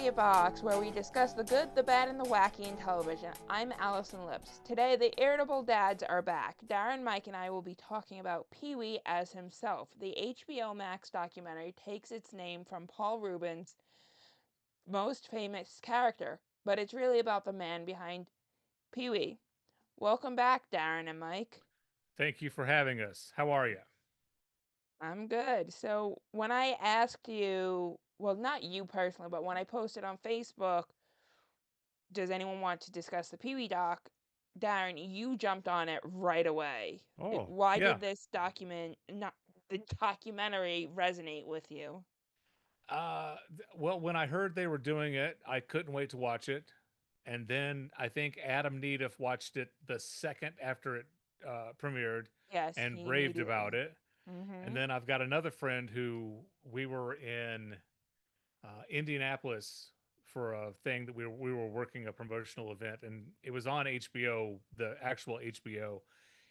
Media Box, where we discuss the good, the bad, and the wacky in television. I'm Allison Lips. Today, the irritable dads are back. Darin, Mike, and I will be talking about Pee-wee as himself. The HBO Max documentary takes its name from Paul Reubens' most famous character, but it's really about the man behind Pee-wee. Welcome back, Darin and Mike. Thank you for having us. How are you? I'm good. So, when I asked you, well, not you personally, but when I posted on Facebook, does anyone want to discuss the Pee Wee doc? Darin, you jumped on it right away. Oh, Why yeah. did this not the documentary resonate with you? Well, when I heard they were doing it, I couldn't wait to watch it. And then I think Adam Needif watched it the second after it premiered Yes, and he raved about immediately. it. And Mhm. then I've got another friend who we were in Indianapolis for a thing that we were working a promotional event, and it was on HBO, the actual HBO,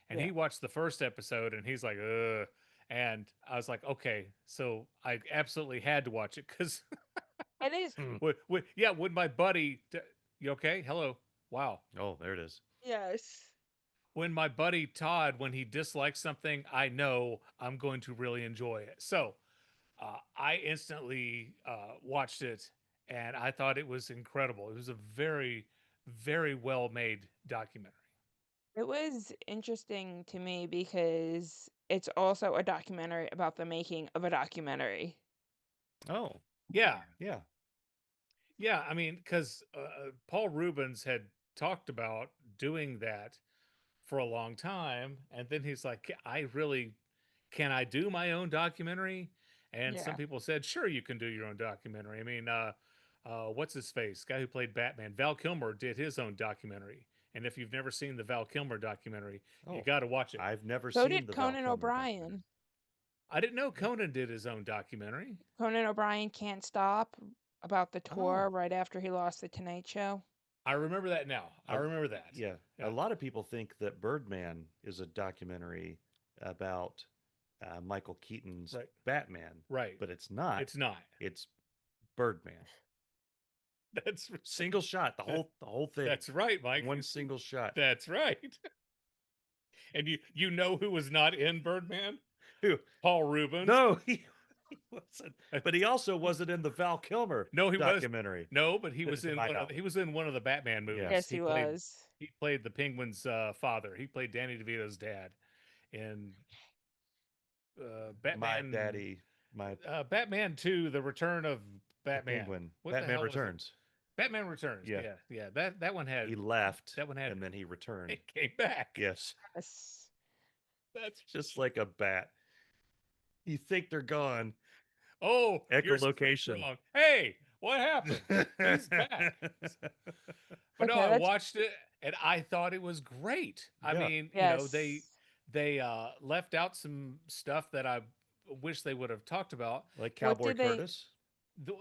and Yeah. he watched the first episode and he's like, ugh. And I was like, okay, so I absolutely had to watch it because, It is. yeah, when my buddy, you okay? Hello, wow. Oh, there it is. Yes. When my buddy Todd, when he dislikes something, I know I'm going to really enjoy it. So I instantly watched it and I thought it was incredible. It was a very, very well made documentary. It was interesting to me because it's also a documentary about the making of a documentary. Oh, Yeah, yeah. yeah, I mean, because Paul Reubens had talked about doing that for a long time, and then he's like, "I really can I do my own documentary?" And some Yeah. people said, "Sure, you can do your own documentary." I mean, what's his face? Guy who played Batman, Val Kilmer, did his own documentary. And if you've never seen the Val Kilmer documentary, you Oh, got to watch it. I've never So seen did the Val Conan Kilmer documentary. O'Brien. I didn't know Conan did his own documentary. Conan O'Brien Can't Stop about the tour Oh, right after he lost the Tonight Show. I remember that now. I a, remember that. yeah. A Yeah, lot of people think that Birdman is a documentary about Michael Keaton's right, Batman, right. but it's not. It's not. It's Birdman. That's Single shot, the whole thing, that's right, Mike. one single shot. That's right. And you know who was not in Birdman? Who? Paul Reubens. No, he wasn't. But he also wasn't in the Val Kilmer No, he was documentary. no, but he That was is in my one of knowledge. he was in one of the Batman Yeah. movies. Yes, he was. He played the Penguin's father. He played Danny DeVito's dad in My Batman daddy, my Batman 2, The Return of the Batman. penguin. What the Batman hell was it? Returns. Batman Returns. Yeah. Yeah, yeah. That one had He left that one had and then he returned. it came back. Yes. Yes. That's Just like a bat. You think they're gone. oh, you're so Echolocation. strong. Hey, what happened? He's back. But no, Okay, I let's. watched it and I thought it was great. I Yeah. mean, Yes. they left out some stuff that I wish they would have talked about. Like What Cowboy did they? Curtis.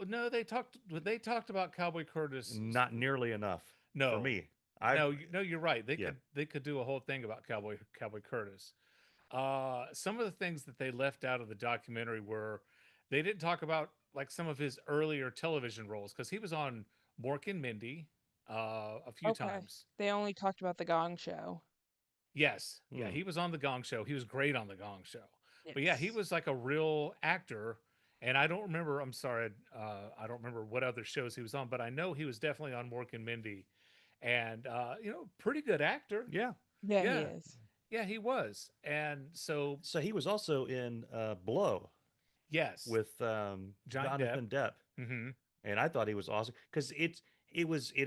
No, they talked about Cowboy Curtis. Not nearly enough for No, me. I no, you're right. Yeah. They could do a whole thing about Cowboy Curtis. Some of the things that they left out of the documentary were they didn't talk about like some of his earlier television roles because he was on Mork and Mindy a few Okay. times. They only talked about the Gong Show. Yes, yeah, Hmm. he was on the Gong Show. He was great on the Gong Show. But yeah, he Yes. was like a real actor. And I don't remember. I'm sorry, I don't remember what other shows he was on, but I know he was definitely on Mork and Mindy, and pretty good actor. Yeah. Yeah, he Yeah, is. yeah, he was. And so So he was also in Blow yes, with Johnny Depp. Jonathan Depp, Hmm. and I thought he was awesome because it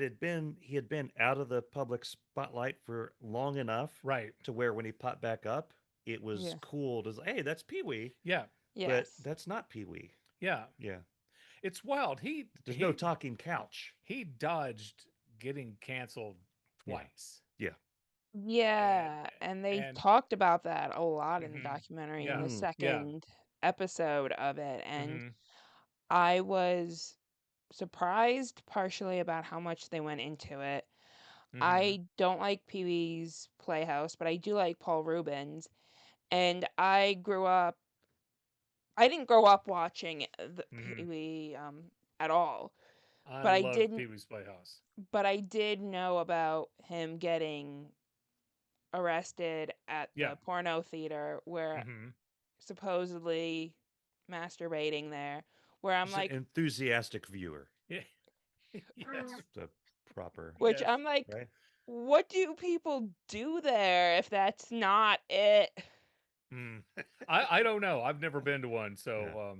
had been he had been out of the public spotlight for long enough Right. to where when he popped back up, it was Yeah. cool to hey, that's Pee Wee, Yeah, but Yes. that's not Pee Wee. yeah. Yeah, It's wild. there's no talking couch. He dodged getting canceled Yeah, twice, yeah. and Yeah, and they and talked about that a lot in the hmm documentary in yeah, the Mm, yeah, second episode of it, and hmm I was surprised partially about how much they went into it. hmm I don't like Pee Wee's Playhouse, but I do like Paul Reubens, and I didn't grow up watching the hmm Pee Wee at all. I But I loved didn't Pee Wee's Playhouse. but I did know about him getting arrested at Yeah. the porno theater where Hmm. supposedly masturbating there, where I'm Just an like, enthusiastic viewer. Yeah. "Mm," Yes. The proper, which Yes. I'm like, right? what do people do there if that's not it? Mm. I don't know. I've never been to one, Yeah, so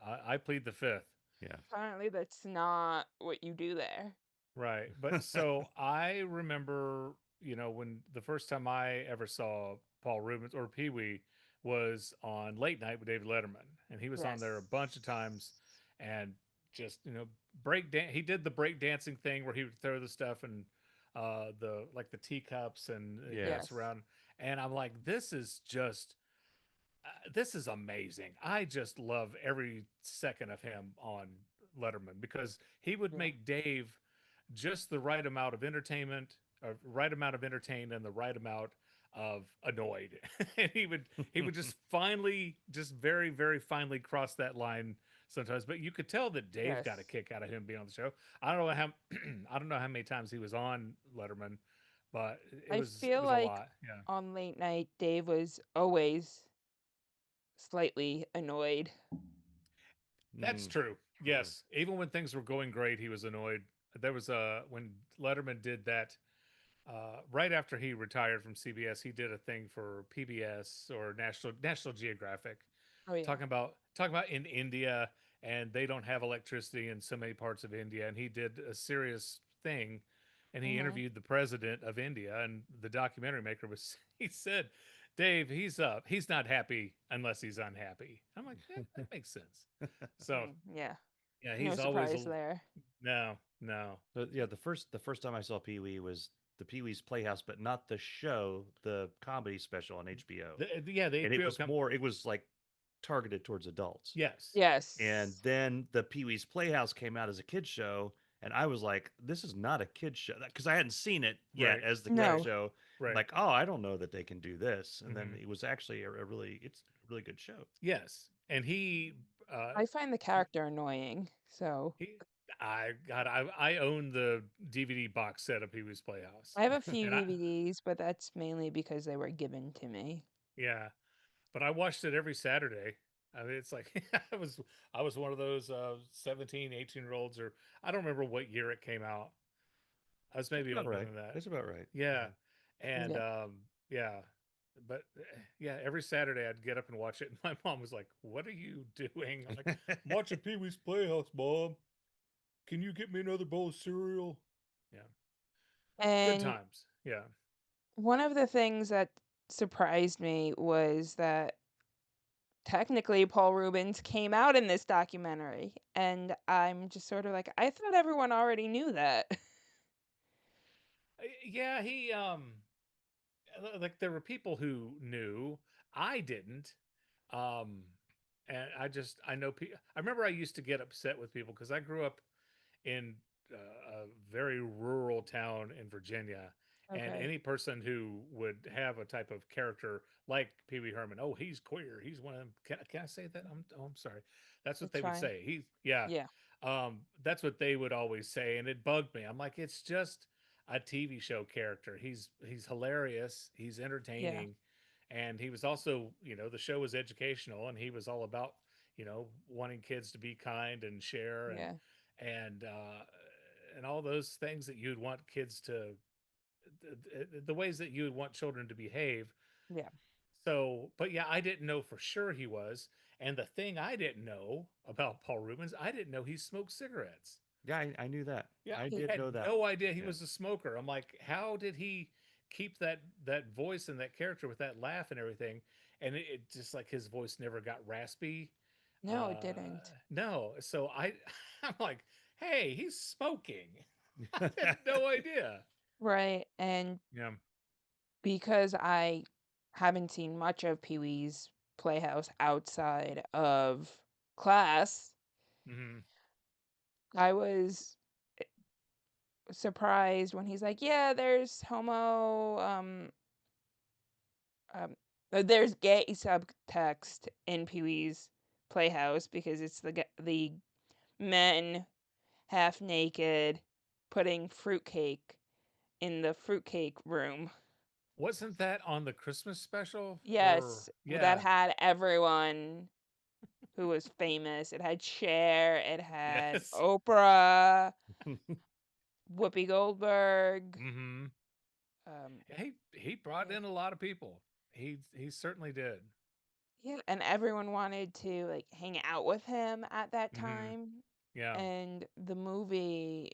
I plead the fifth. yeah. Apparently, that's not what you do there. Right. But so I remember, when the first time I ever saw Paul Reubens or Pee Wee was on Late Night with David Letterman. And he was on Yes. there a bunch of times and just, he did the break dancing thing where he would throw the stuff and the like the teacups and Yeah. dance Yes. around. And I'm like, this is amazing. I just love every second of him on Letterman because he would Yeah. make Dave just the right amount of entertainment, or right amount of entertained and the right amount of annoyed. And he would just finally, just very, very finely cross that line sometimes. But you could tell that Dave Yes. got a kick out of him being on the show. I don't know how I don't know how many times he was on Letterman, but it I was it feel was a like lot. Yeah. on late night, Dave was always slightly annoyed. That's Mm, true. true. Yes. Even when things were going great, he was annoyed. There was when Letterman did that right after he retired from CBS, he did a thing for PBS or National Geographic, Oh, yeah. talking about in India, and they don't have electricity in so many parts of India, and he did a serious thing, and he Hmm. interviewed the president of India, and the documentary maker was he said, Dave, he's not happy unless he's unhappy. I'm like, that makes sense. So Yeah. yeah, No he's always surprise there. no, no. Yeah, the first time I saw Pee Wee was the Pee Wee's Playhouse, but not the show, the comedy special on HBO. Yeah, the And it HBO was more, it was like targeted towards adults. yes, And Yes. then the Pee Wee's Playhouse came out as a kids show, and I was like, "This is not a kids show," because I hadn't seen it yet right, as the kids right, No. show. I'm right. like, "Oh, I don't know that they can do this." And then Hmm. it was actually it's a really good show. Yes, and uh, I find the character annoying, so he, I own the DVD box set of Pee Wee's Playhouse, I have a few and DVDs, but that's mainly because they were given to me. yeah, but I watched it every Saturday. I mean, it's like I was one of those 17, 18-year olds, or I don't remember what year it came out. I was That's maybe about older right. than that. That's about right. Yeah, Yeah. and Yeah. yeah, but yeah, every Saturday I'd get up and watch it, and my mom was like, "What are you doing?" I'm like, "I'm watching Pee Wee's Playhouse, Mom. Can you get me another bowl of cereal?" Yeah, good And times. Yeah. one of the things that surprised me was that technically Paul Reubens came out in this documentary, and I'm just sort of like, I thought everyone already knew that. Yeah, he like there were people who knew. I didn't. Um and I know people. I remember I used to get upset with people because I grew up in a very rural town in Virginia, and Okay, any person who would have a type of character like Pee Wee Herman, oh, he's queer, he's one of them. Can I say that? I'm sorry. That's what it's they would fine. say. He's yeah. Yeah, That's what they would always say, and it bugged me. I'm like, it's just a TV show character. He's hilarious. He's yeah, entertaining, and he was also, the show was educational, and he was all about, wanting kids to be kind and share yeah, and and all those things that you'd want kids to, the ways that you would want children to behave. yeah. So, but yeah, I didn't know for sure he was. And the thing I didn't know about Paul Rubens, I didn't know he smoked cigarettes. Yeah, I knew that. Yeah, I I He, did had know that. no idea he Yeah. was a smoker. I'm like, how did he keep that voice and that character with that laugh and everything? And it just like his voice never got raspy. no, it didn't. No, so I'm like, hey, he's smoking. I had no idea. Right, and Yeah. because I haven't seen much of Pee Wee's Playhouse outside of class, Hmm. I was surprised when he's like, "Yeah, there's um, there's gay subtext in Pee Wee's Playhouse because it's the men half naked, putting fruitcake in the fruitcake room. Wasn't that on the Christmas special? Or Yes, that yeah, had everyone who was famous. It had Cher, it had yes. Oprah, Whoopi Goldberg. Mm-hmm. Um, He brought yeah, in a lot of people. He certainly did. yeah, and everyone wanted to like hang out with him at that Mm-hmm. time. Yeah. And the movie,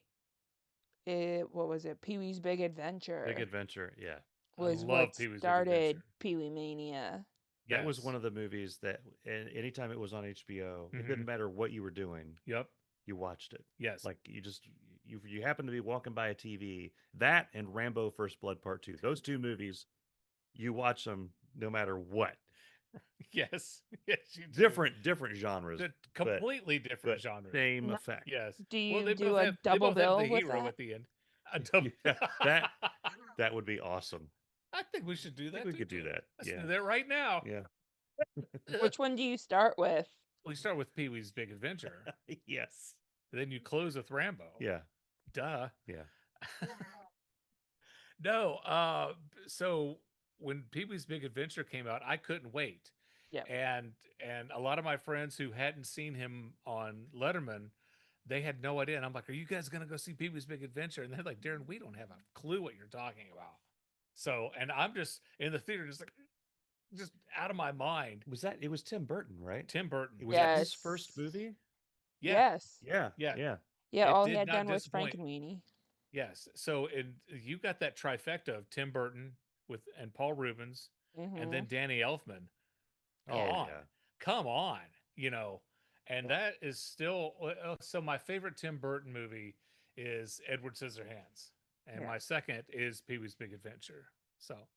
what was it? Pee Wee's Big Big Adventure Adventure. Yeah. I was love what Pee Wee's Big started Adventure. Pee Wee Mania. That was one Yes. of the movies that anytime it was on HBO, it Mm-hmm. didn't matter what you were doing, Yep. you watched it. Yes. Like you happen to be walking by a TV, that and Rambo First Blood Part 2. Those two movies, you watch them no matter what. Yes. Yes, you do. Different genres, The but completely different but genres. same No, effect. Yes. do Well, you they do both a have they double both have the bill with hero that? at the end. A double. Yeah, that would be awesome. I think we should do I think that we too. could do that. Let's Yeah. do that right now. Yeah. Which one do you start with? We start with Pee Wee's Big Adventure. Yes. Then you close with Rambo. Yeah. Duh. Yeah. No. So when Pee Wee's Big Adventure came out, I couldn't wait, Yeah. and a lot of my friends who hadn't seen him on Letterman, they had no idea. And I'm like, "Are you guys gonna go see Pee Wee's Big Adventure?" And they're like, "Darren, we don't have a clue what you're talking about." So, and I'm just in the theater, just like, just out of my mind. Was that it was Tim Burton, right? Tim Burton, Was that his yes, first Yes. movie? yeah, Yes. Yeah. yeah. Yeah. Yeah, It all he did had not done was disappoint. Frankenweenie. Yes. So you got that trifecta of Tim Burton with and Paul Reubens, and Mm-hmm. then Danny Elfman. Come Oh Yeah. on, yeah. come on, you know. And that is still so. My favorite Tim Burton movie is Edward Scissorhands, and Yeah. my second is Pee Wee's Big Adventure. So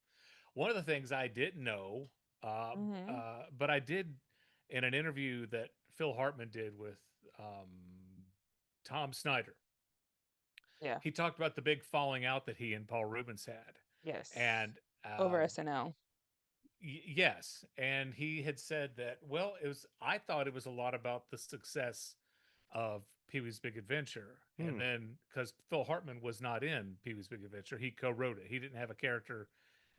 one of the things I didn't know, Mm-hmm. but I did in an interview that Phil Hartman did with um, Tom Snyder. Yeah. He talked about the big falling out that he and Paul Reubens had, Yes. and Over SNL. yes, and he had said that. Well, it was. I thought it was a lot about the success of Pee Wee's Big Adventure, and Hmm. then because Phil Hartman was not in Pee Wee's Big Adventure, he co-wrote it. He didn't have a character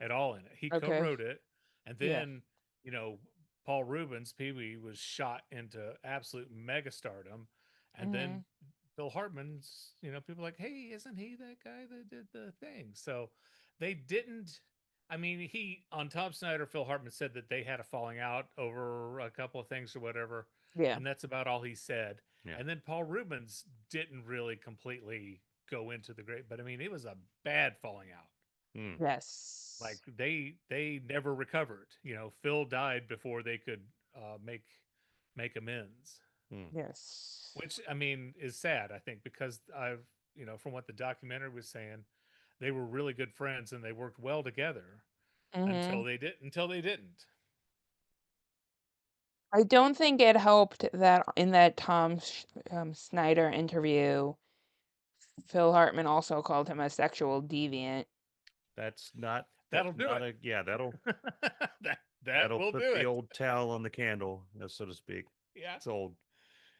at all in it. He Okay. co-wrote it, and Yeah. then you know Paul Reubens, Pee Wee was shot into absolute megastardom, and Mm-hmm. then Phil Hartman's, people like, hey, isn't he that guy that did the thing? So they didn't. I mean, he on Tom Snyder, Phil Hartman said that they had a falling out over a couple of things or whatever, Yeah. and that's about all he said. Yeah. And then Paul Reubens didn't really completely go into the great, but I mean, it was a bad falling out. Hmm. Like Yes. they never recovered. Phil died before they could make amends, Hmm. Yes. which I mean is sad. I think because from what the documentary was saying, they were really good friends and they worked well together Mm-hmm. until they didn't. I don't think it helped that in that Snyder interview, Phil Hartman also called him a sexual deviant. That'll That's do not it. a yeah, that that'll will put do the it. old towel on the candle, so to speak. Yeah. It's old.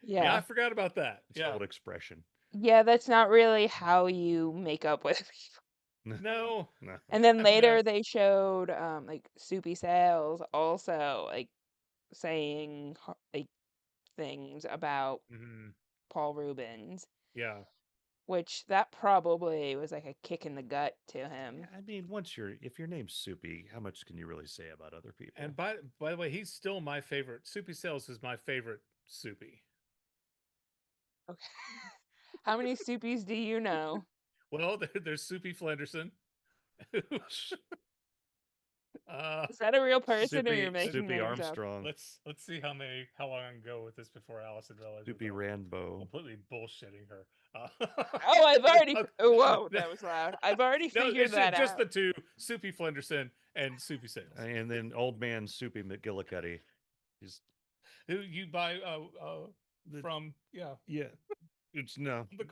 Yeah, I Yeah. forgot about that. It's Yeah. old expression. Yeah, that's not really how you make up with people. No. No. And then No. later they showed like Soupy Sales also like saying like things about Hmm. Paul Reubens, Yeah. which that probably was like a kick in the gut to Yeah, him. I mean, if your name's Soupy, how much can you really say about other And people? by the way, he's still my favorite. Soupy Sales is my favorite Soupy. Okay. How many Soupies do you know? Well, there's Soupy Flenderson. uh, Is that a real person or you're Soupy making Soupy names up? Armstrong, let's see how long I can go with this before Allison realizes that Soupy I'm Rambo. completely bullshitting her. Oh, I've already. Okay. Oh, whoa, that was loud. I've already No, figured it's that just out. the two, Soupy Flenderson and Soupy Sales, And then old man Soupy McGillicuddy. He's who you buy the from. Yeah, yeah. It's no. the,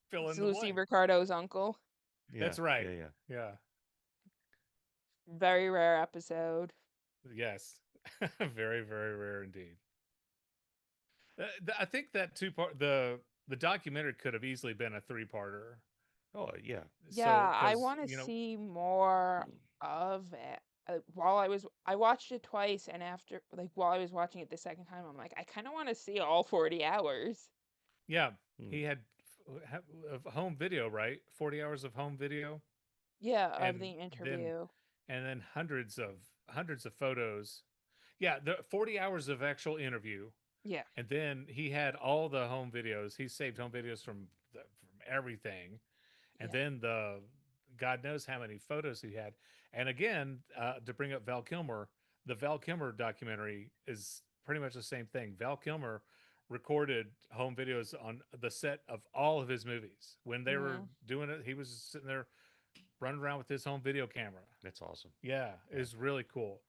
fill It's in the Lucy blank. Ricardo's uncle. Yeah. That's right. Yeah. Yeah. Yeah. Very rare episode. Yes. Very, very rare indeed. I think that the documentary could have easily been a three-parter. Oh yeah. So, Yeah, I because want to see more of it. I watched it twice, and after, like, while I was watching it the second time, I'm like, I kind of want to see all 40 hours. yeah, Hmm. he had of home video, right? 40 hours of home video, Yeah, of and the then interview. hundreds of photos. Yeah, the 40 hours of actual interview, Yeah, and then he had all the home videos. He saved home videos from everything, and yeah, then the God knows how many photos he had. And again, to bring up Val Kilmer, the Val Kilmer documentary is pretty much the same thing. Val Kilmer recorded home videos on the set of all of his movies. When they were hmm doing it, he was sitting there running around with his home video camera. That's awesome. Yeah, it Yeah. was really cool.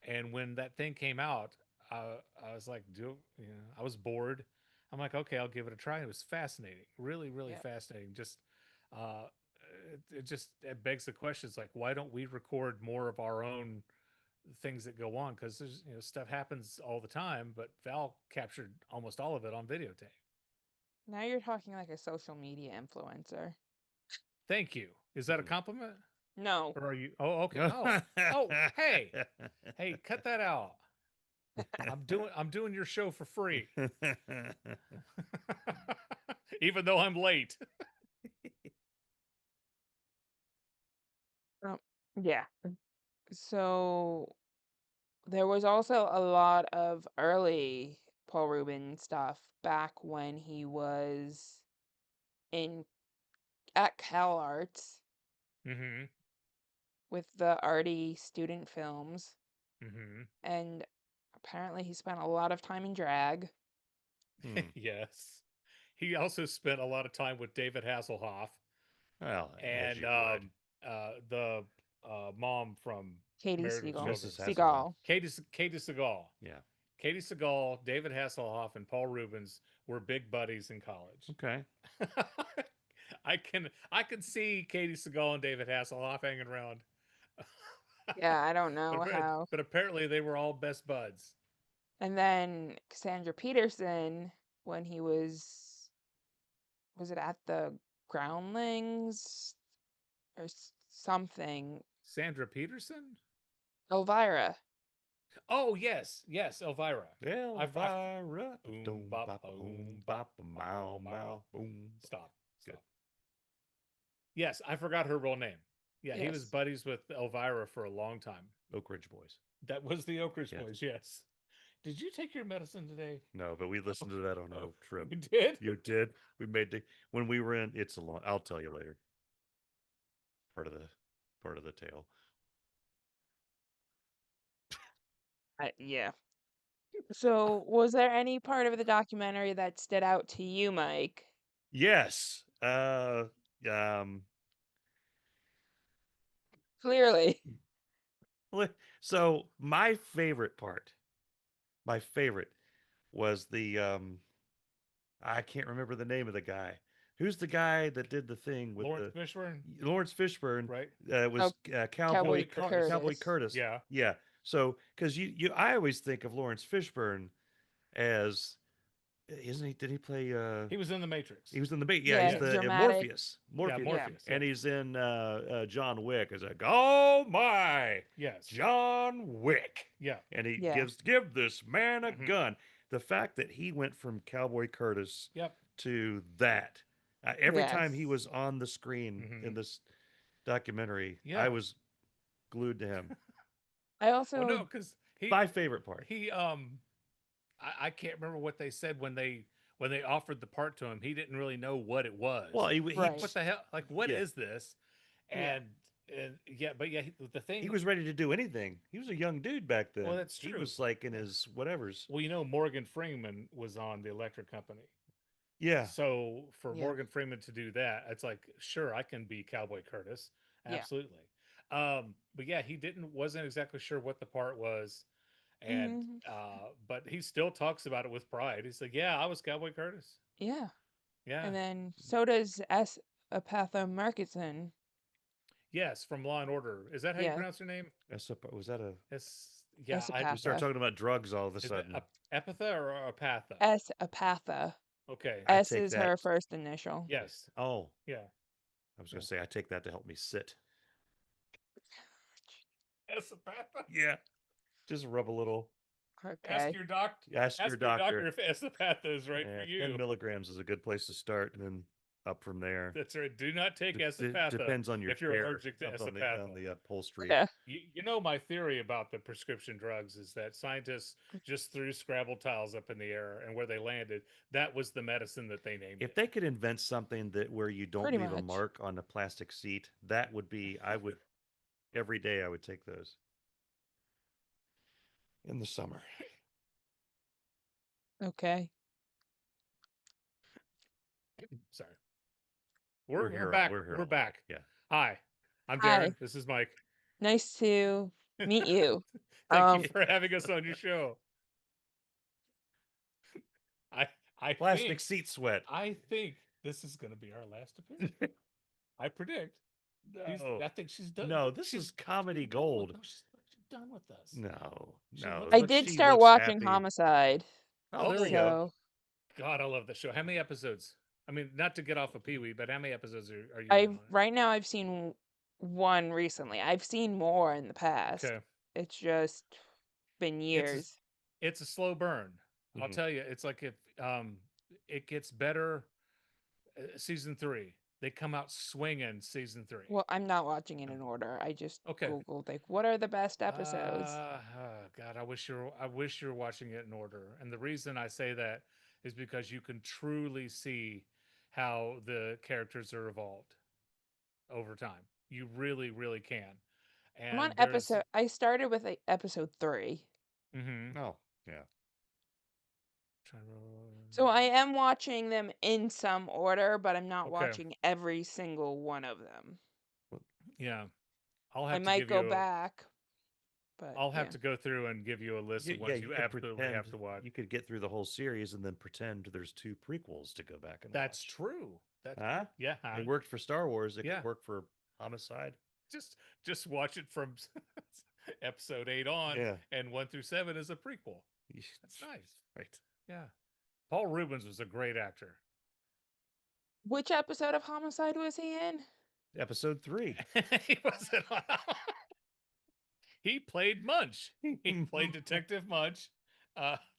And when that thing came out, I was like, I was bored. I'm like, okay, I'll give it a try. It was fascinating, really, really yeah. fascinating. Just, uh, it begs the questions like, why don't we record more of our own things that go on? Because there's stuff happens all the time, but Val captured almost all of it on videotape. Now you're talking like a social media influencer. Thank you. Is that a compliment, No. or are you? Oh, okay. Hey, hey, cut that out. I'm doing your show for free. Even though I'm late. Um, yeah. So there was also a lot of early Paul Reubens stuff back when he was in at Cal Arts Mm-hmm. with the arty student films, Mm-hmm. and apparently he spent a lot of time in drag. Hmm. Yes. He also spent a lot of time with David Hasselhoff Well, as and you would, the mom from Katie Married with Siegel. Children. Mrs. Hasselhoff. Seagal. Katie Seagal. Yeah. Katie Seagal, David Hasselhoff, and Paul Reubens were big buddies in college. Okay. I can see Katie Seagal and David Hasselhoff hanging around. Yeah, I don't know but how. but apparently they were all best buds. And then Cassandra Peterson, when he was it at the Groundlings or something? Sandra Peterson? Elvira. Oh yes, yes, Elvira. I Elvira. boom Boom, bop bop, boom boom, bop bop, bow mow, bow. mow, boom. Stop. Good. Stop. Yes, I forgot her real name. Yeah, he was Yes. buddies with Elvira for a long time. Oak Ridge Boys. That was the Oak Ridge Yes. Boys. Yes. Did you take your medicine today? No, but we listened to that on Oh, our trip. you did. You did. We made the when we were in. It's a long. I'll tell you later. Part of the part of the tale. Yeah. So, was there any part of the documentary that stood out to you, Mike? Yes. Um. Clearly. So my favorite part, my favorite, was the I can't remember the name of the guy. Who's the guy that did the thing with Lawrence the Fishburne, Lawrence Fishburne? right? Oh, Was Cowboy Cowboy Curtis. Cowboy Curtis. Curtis? Yeah. Yeah. So because I always think of Lawrence Fishburne as isn't he? Did he play? He was in the Matrix. He was in the bait. Yeah, he's Yeah, Yes. the dramatic. Morpheus. Yeah, Morpheus, Yeah. Morpheus. Yeah. and he's in John Wick. It's like, oh my, Yes. John Wick, Yeah. and he Yeah. give this man a Mhm. gun. The fact that he went from Cowboy Curtis Yep. to that, every time he Yes. was on the screen in Mhm. this documentary, I Yeah. was glued to him. I Well, also no, because he My favorite part. he I can't remember what they said when they offered the part to him. He didn't really know what it Well, was. he right. What the hell? Like, what yeah, is this? Yeah. And yeah, but yeah, the he thing. was ready to do anything. He was a young dude back Well, then. that's He true. was like in his whatevers. Well, Morgan Freeman was on the Electric Company. Yeah. So for Yeah. Morgan Freeman to do that, it's like, sure, I can be Cowboy Curtis. Yeah. Absolutely. But yeah, he didn't wasn't exactly sure what the part was. And hmm but he still talks about it with pride. He's like, yeah, I was Cowboy Curtis. Yeah. Yeah. And then so does S. Apatha Murkison. Yes, from Law and Order. Is that how you Yeah. pronounce her name? Was that a S Yeah, I We start Esapatha. talking about drugs all of a is it sudden. Epitha or Apatha? Esapatha. Okay. I S take is that. her first initial. Yes. Oh, Yeah. I was going to say, I take that to help me sit. Esapatha. Yeah. Just rub a little. Ask Okay. your doctor. Ask your Ask your doctor. doctor if Esapatha is right for 10 you. milligrams is a good place to start, and then up from there. That's right. Do not take Esapatha Depends on your if you're chair allergic to up on Esapatha. the upholstery. Yeah. You know my theory about the prescription drugs is that scientists just threw Scrabble tiles up in the air, and where they landed, that was the medicine that they named If it. they could invent something that where you don't Pretty leave a much. mark on the plastic seat, that would be. I would every day. I would take those in the summer. Okay. Sorry. We're We're back. we're here We're all night. back. Yeah. Hi, I'm Hi. Darin. This is Mike. Nice to meet you. Thank you Um, for having us on your show. I I Plastic think seat sweat. I think this is going to be our last appearance. I predict. No. I think she's done. No, this is comedy She's done with. gold. No, she's done with us. No, She no. I looks. But did she start looks watching happy. Homicide. Oh, there you Oh go. So God, I love that show. How many episodes? I mean, not to get off of Pee Wee, but how many episodes are you in I on right now I've seen one recently. I've seen more in the it? past. Okay, It's just been it's a years. it's a slow burn. I'll Mhm. tell you, it's like if it gets better. Season three, they come out swinging. Season three. Well, I'm not watching it in order. I just Okay. Googled like what are the best episodes. God, I wish you were watching it in order. And the reason I say that is because you can truly see how the characters are evolved over time. You really, really can. I'm on And there's, episode. I started with episode 3. mm-hmm, Oh, yeah. So I am watching them in some order, but I'm not okay, watching every single one of them. yeah, I'll I have to might give go you. back, but I'll have yeah. to go through and give you a list of Yeah, ones you you could absolutely pretend have to watch. you could get through the whole series and then pretend there's two prequels to go back and That's watch. true. That's Huh? yeah, huh? It worked for Star Wars. It Yeah. could work for Homicide. just just watch it from episode 8 on, Yeah. and 1 through 7 is a prequel. That's nice. Right. Yeah, Paul Reubens was a great actor. Which episode of Homicide was he in? Episode 3. He wasn't on. He played Munch. He played Detective Munch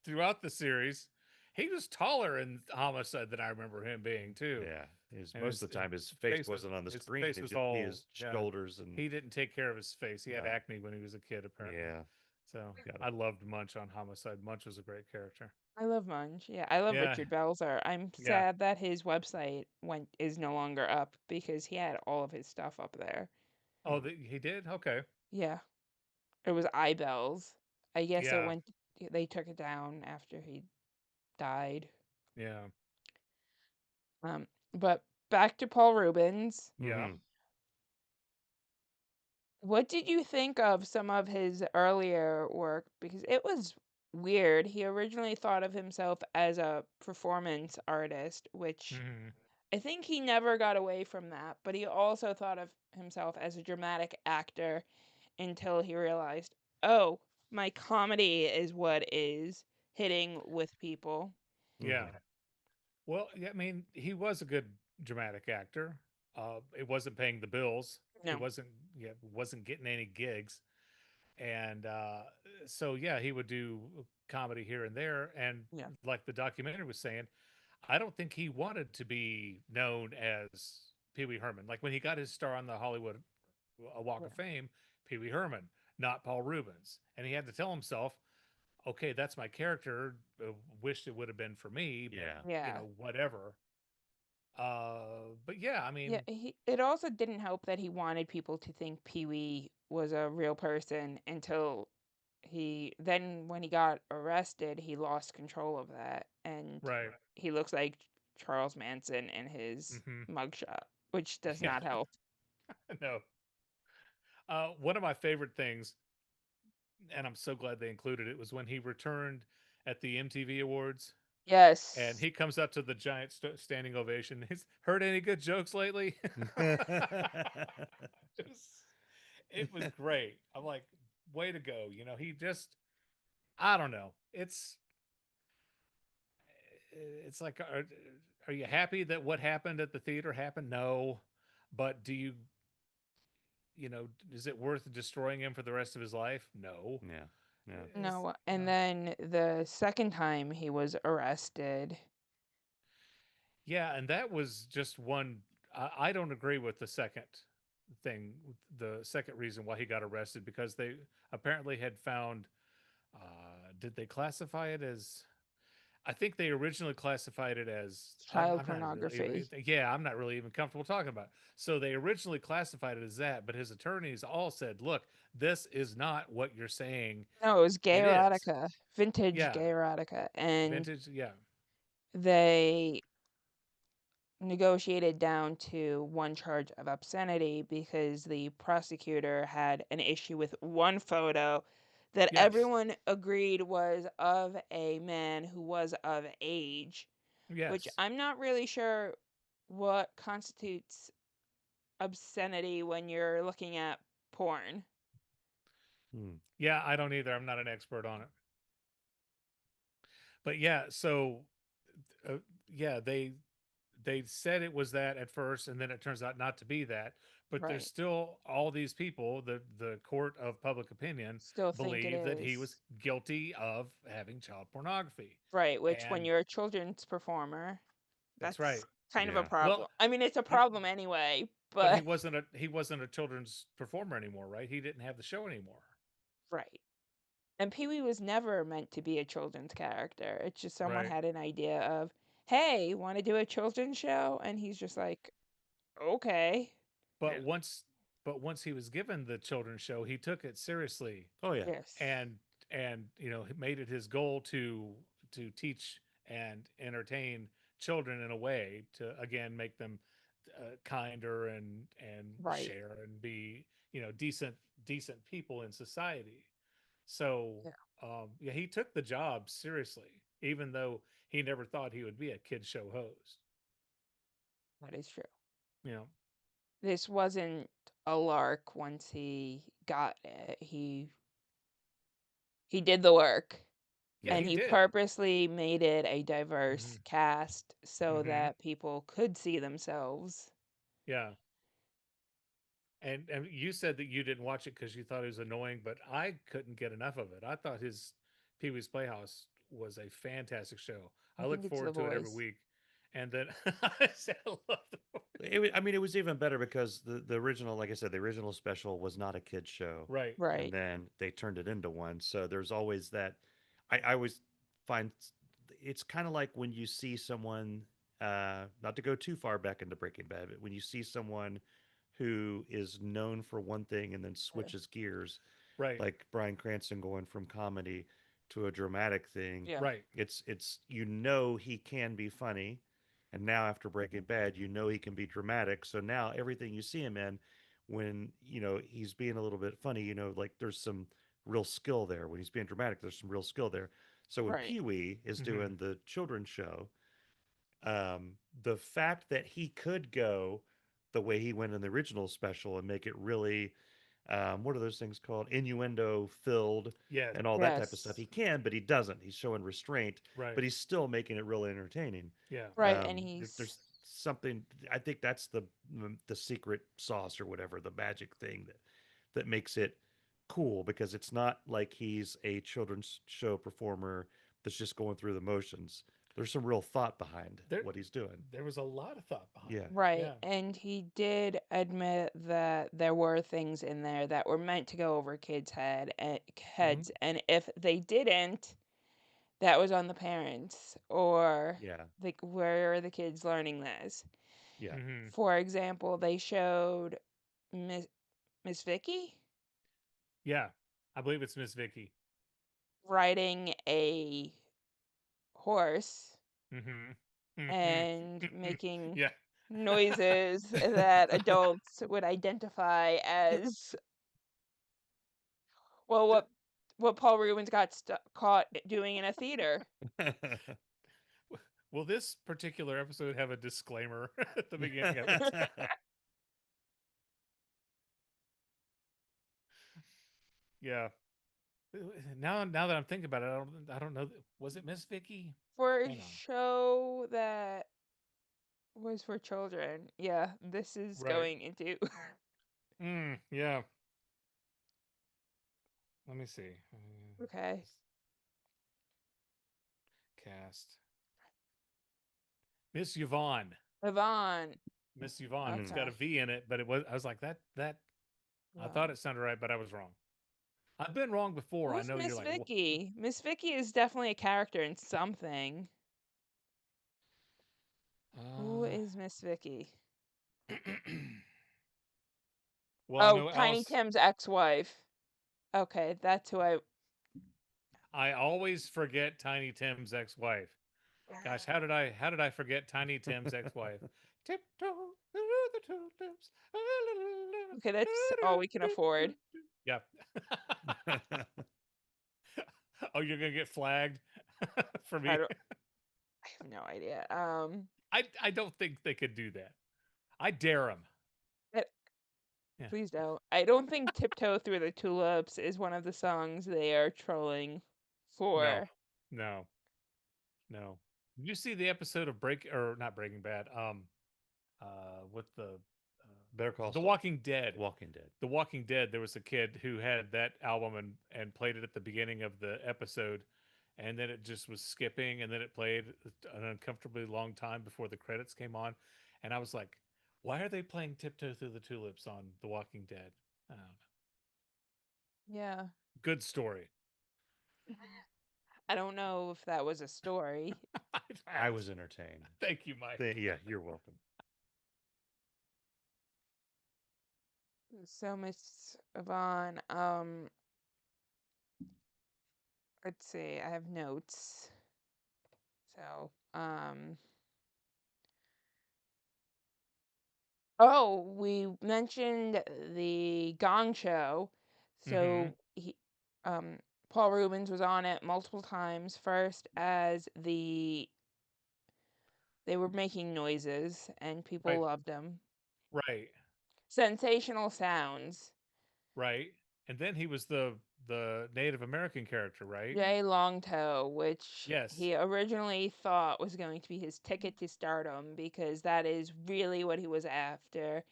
throughout the series. He was taller in Homicide than I remember him being too. Yeah. His, And most of the time his face wasn't on the his screen. face It'd was just be all his shoulders and He didn't take care of his face. He had no. acne when he was a kid, apparently. Yeah. So Got I loved Munch on Homicide. Munch was a great character. I love Munch. Yeah, I love Yeah, Richard Belzer. I'm yeah. sad that his website went is no longer up because he had all of his stuff up there. Oh, he did. Okay. Yeah, it was iBells. I guess it Yeah, went. They took it down after he died. yeah, But back to Paul Reubens. yeah. Mm-hmm. What did you think of some of his earlier work? Because it was weird. He originally thought of himself as a performance artist, which Hmm. I think he never got away from that, but he also thought of himself as a dramatic actor until he realized, oh, my comedy is what is hitting with people. Yeah. Mm-hmm. Well, yeah, I mean, he was a good dramatic actor. It wasn't paying the bills. He No. wasn't getting any gigs, and so yeah, he would do comedy here and there. And Yeah. like the documentary was saying, I don't think he wanted to be known as Pee Wee Herman. Like when he got his star on the Hollywood Walk Yeah. of Fame, Pee Wee Herman, not Paul Reubens, and he had to tell himself, okay, that's my character. Wished it would have been for me, but Yeah. Yeah. whatever. But yeah, I Yeah, mean, it also didn't help that he wanted people to think Pee Wee was a real person until when he got arrested, he lost control of that, and right? he looks like Charles Manson in his Hmm. mugshot, which does Yeah, not help. no. One of my favorite things, and I'm so glad they included it, was when he returned at the MTV Awards, and Yes. he comes up to the giant standing ovation. He's heard any good jokes lately? it was, it was great. I'm like, way to go. You know, he just, I don't know. It's like, are you happy that what happened at the theater happened? No, but do you, you know, is it worth destroying him for the rest of his life? No. Yeah. Yeah. It's, No, you and know, then the second time he was arrested. yeah, and that was just one. I don't agree with the second thing, the second reason why he got arrested, because they apparently had found. Did they classify it as? I think they originally classified it as. Child I'm not really even. pornography. Yeah, I'm not really even comfortable talking about it. So they originally classified it as that, but his attorneys all said, "Look, this is not what you're saying. No, it was gay It is." erotica, vintage Yeah, gay erotica, and vintage. Yeah, they negotiated down to one charge of obscenity because the prosecutor had an issue with one photo that yes, everyone agreed was of a man who was of age, which yes. I'm not really sure what constitutes obscenity when you're looking at porn. Hmm. Yeah, I don't either. I'm not an expert on it. But yeah, so uh, yeah, they said it was that at first, and then it turns out not to be that. But there's Right. still all these people. The court of public opinion Still think it believe that he was is. guilty of having child pornography, Right, which when and you're a children's performer, that's that's right. kind of a Yeah. problem. Well, I mean, it's a he problem anyway, but but he wasn't a children's performer anymore, right? He didn't have the show anymore. right. And Pee-wee was never meant to be a children's character. It's just someone Right. had an idea of, "Hey, want to do a children's show?" And he's just like, "Okay." But Yeah. once he was given the children's show, he took it seriously, Oh yeah. Yes. and you know, made it his goal to teach and entertain children in a way to again make them kinder and Right. share and be, you know, decent people in society. So Yeah, yeah, he took the job seriously, even though he never thought he would be a kid show host. that is true. You know, This wasn't a lark once he got it. He did the work. yeah, And he he did. purposely made it a diverse Hmm. cast so Hmm. that people could see themselves. Yeah. And you said that you didn't watch it because you thought it was annoying, but I couldn't get enough of it. I thought his Pee Wee's Playhouse was a fantastic show. I I look think it's the forward to it every voice. week. And then I said, I love the I mean, it was even better because the original, like I said, the original special was not a kid's show, right, and Right. then they turned it into one. So there's always that. I always find it's kind of like when you see someone, not to go too far back into Breaking Bad, but when you see someone who is known for one thing and then Yeah. switches gears, right, like Bryan Cranston going from comedy to a dramatic thing. Yeah. right. It's you know he can be funny, and now after Breaking Bad, you know he can be dramatic. So now everything you see him in, when you know he's being a little bit funny, you know, like there's some real skill there. When he's being dramatic, there's some real skill there. So when Right. Pee Wee is Hmm. doing the children's show, the fact that he could go the way he went in the original special and make it really what are those things called, innuendo filled Yes, and all that type of stuff, Yes. he can, but he doesn't. He's showing restraint, right. but he's still making it really entertaining. Yeah. Right. And There's he's something, I think that's the secret sauce or whatever, the magic thing that makes it cool, because it's not like he's a children's show performer that's just going through the motions. There's some real thought behind There what he's doing. there was a lot of thought behind Yeah. it. right. Yeah. And he did admit that there were things in there that were meant to go over Hmm. heads. And if they didn't, that was on the parents or Yeah. like where are the kids learning this? Yeah. Hmm. For example, they showed Miss Vicky Yeah. I believe it's Miss Vicky. riding a horse Hmm. Hmm. and making Yeah. noises that adults would identify as well D- what Paul Reubens got caught doing in a theater. Will this particular episode have a disclaimer at the beginning of it? Yeah. Now that I'm thinking about it, I don't know. Was it Miss Vicky? For a Hang on. show that was for children, yeah, this is Right. going into. Yeah. Let me see. Okay. Cast Miss Yvonne. Yvonne. Miss Yvonne. It's got Okay. a V in it, but it was. I was like that. I thought Yvonne. it sounded right, but I was wrong. I've been wrong before. I Who's know you're Miss like, Vicky? Miss Vicky is definitely a character in something. Who uh, is Miss Vicky? well, I Oh, know Tiny Alice. Tim's ex-wife. Okay, that's who I. I always forget Tiny Tim's ex-wife. Gosh, how did I forget Tiny Tim's ex-wife? Tiptoe through the tulips. Okay, that's all we can afford. Yeah. Oh, you're gonna get flagged for I me. don't. I have no idea. I don't think they could do that. I dare them. I- Yeah. please don't. I don't think "Tiptoe Through the Tulips" is one of the songs they are trolling No. for. No. No. Did you see the episode of Break or not Breaking Bad? With Better Call The Saul. Walking Dead. Walking Dead. The Walking Dead. There was a kid who had that album and played it at the beginning of the episode, and then it just was skipping, and then it played an uncomfortably long time before the credits came on, and I was like, why are they playing Tiptoe Through the Tulips on The Walking Dead? I don't know. Yeah. Good story. I don't know if that was a story. I was entertained. Thank you, Mike. Yeah, you're welcome. So Miss Yvonne, let's see, I have notes. So, oh, we mentioned the Gong Show. Mm-hmm. So um, Paul Reubens was on it multiple times. First as they were making noises and people Right. loved them. Right. Sensational sounds. Right. And then he was the Native American character, right? Jay Longtoe, which Yes. he originally thought was going to be his ticket to stardom because that is really what he was after.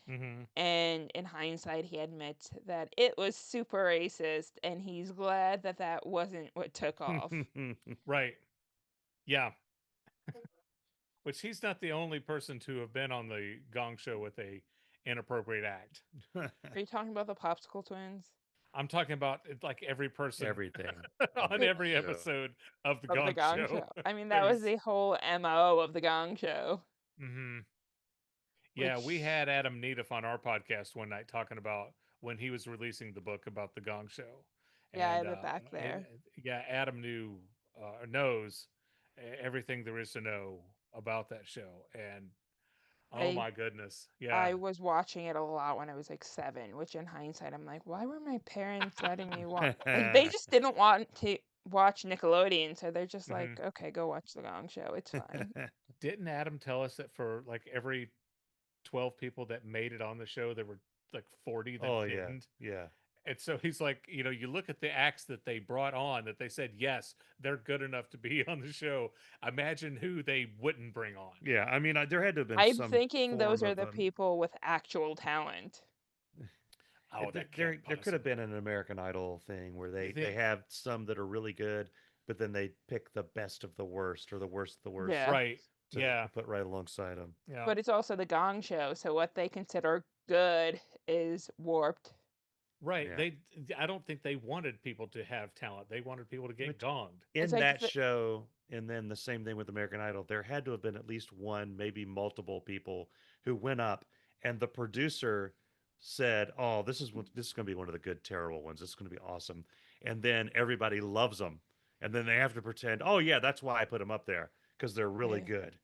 Mm-hmm. And in hindsight, he admits that it was super racist, and he's glad that that wasn't what took off. Right. Yeah. Which he's not the only person to have been on the Gong Show with a inappropriate act. Are you talking about the Popsicle Twins? I'm talking about like every person Everything on on that every show. episode of the Of the Gong Gong Show. Show. I mean, that was There's the whole MO of the Gong Show, hmm Yeah, we which, had Adam Needif on our podcast one night talking about when he was releasing the book about the Gong Show, yeah, I and have it back there. yeah, Adam knows everything there is to know about that show, and oh I my goodness, yeah, I was watching it a lot when I was like 7, which in hindsight, I'm like, why were my parents letting me watch? Like, they just didn't want to watch Nickelodeon, so they're just like, hmm okay, go watch The Gong Show. It's fine. didn't Adam tell us that for like every 12 people that made it on the show, there were like 40 that Oh yeah, didn't? yeah, And so he's like, you look at the acts that they brought on that they said, yes, they're good enough to be on the show. Imagine who they wouldn't bring on. yeah. I mean, there had to have been I'm some thinking those form are of the people with actual talent. Oh, that can't there could have possibly. been an American Idol thing where You they think? have some that are really good, but then they pick the best of the worst or the worst of the worst Yeah. Right. Yeah. to put right alongside them. Yeah. But it's also The Gong Show, so what they consider good is warped. Right. Yeah. I don't think they wanted people to have talent. They wanted people to get Which gonged. It's in like that show, and then the same thing with American Idol, there had to have been at least one, maybe multiple people who went up, and the producer said, "Oh, this is going to be one of the good terrible ones. This is going to be awesome." And then everybody loves them, and then they have to pretend, "Oh yeah, that's why I put them up there because they're really yeah. good."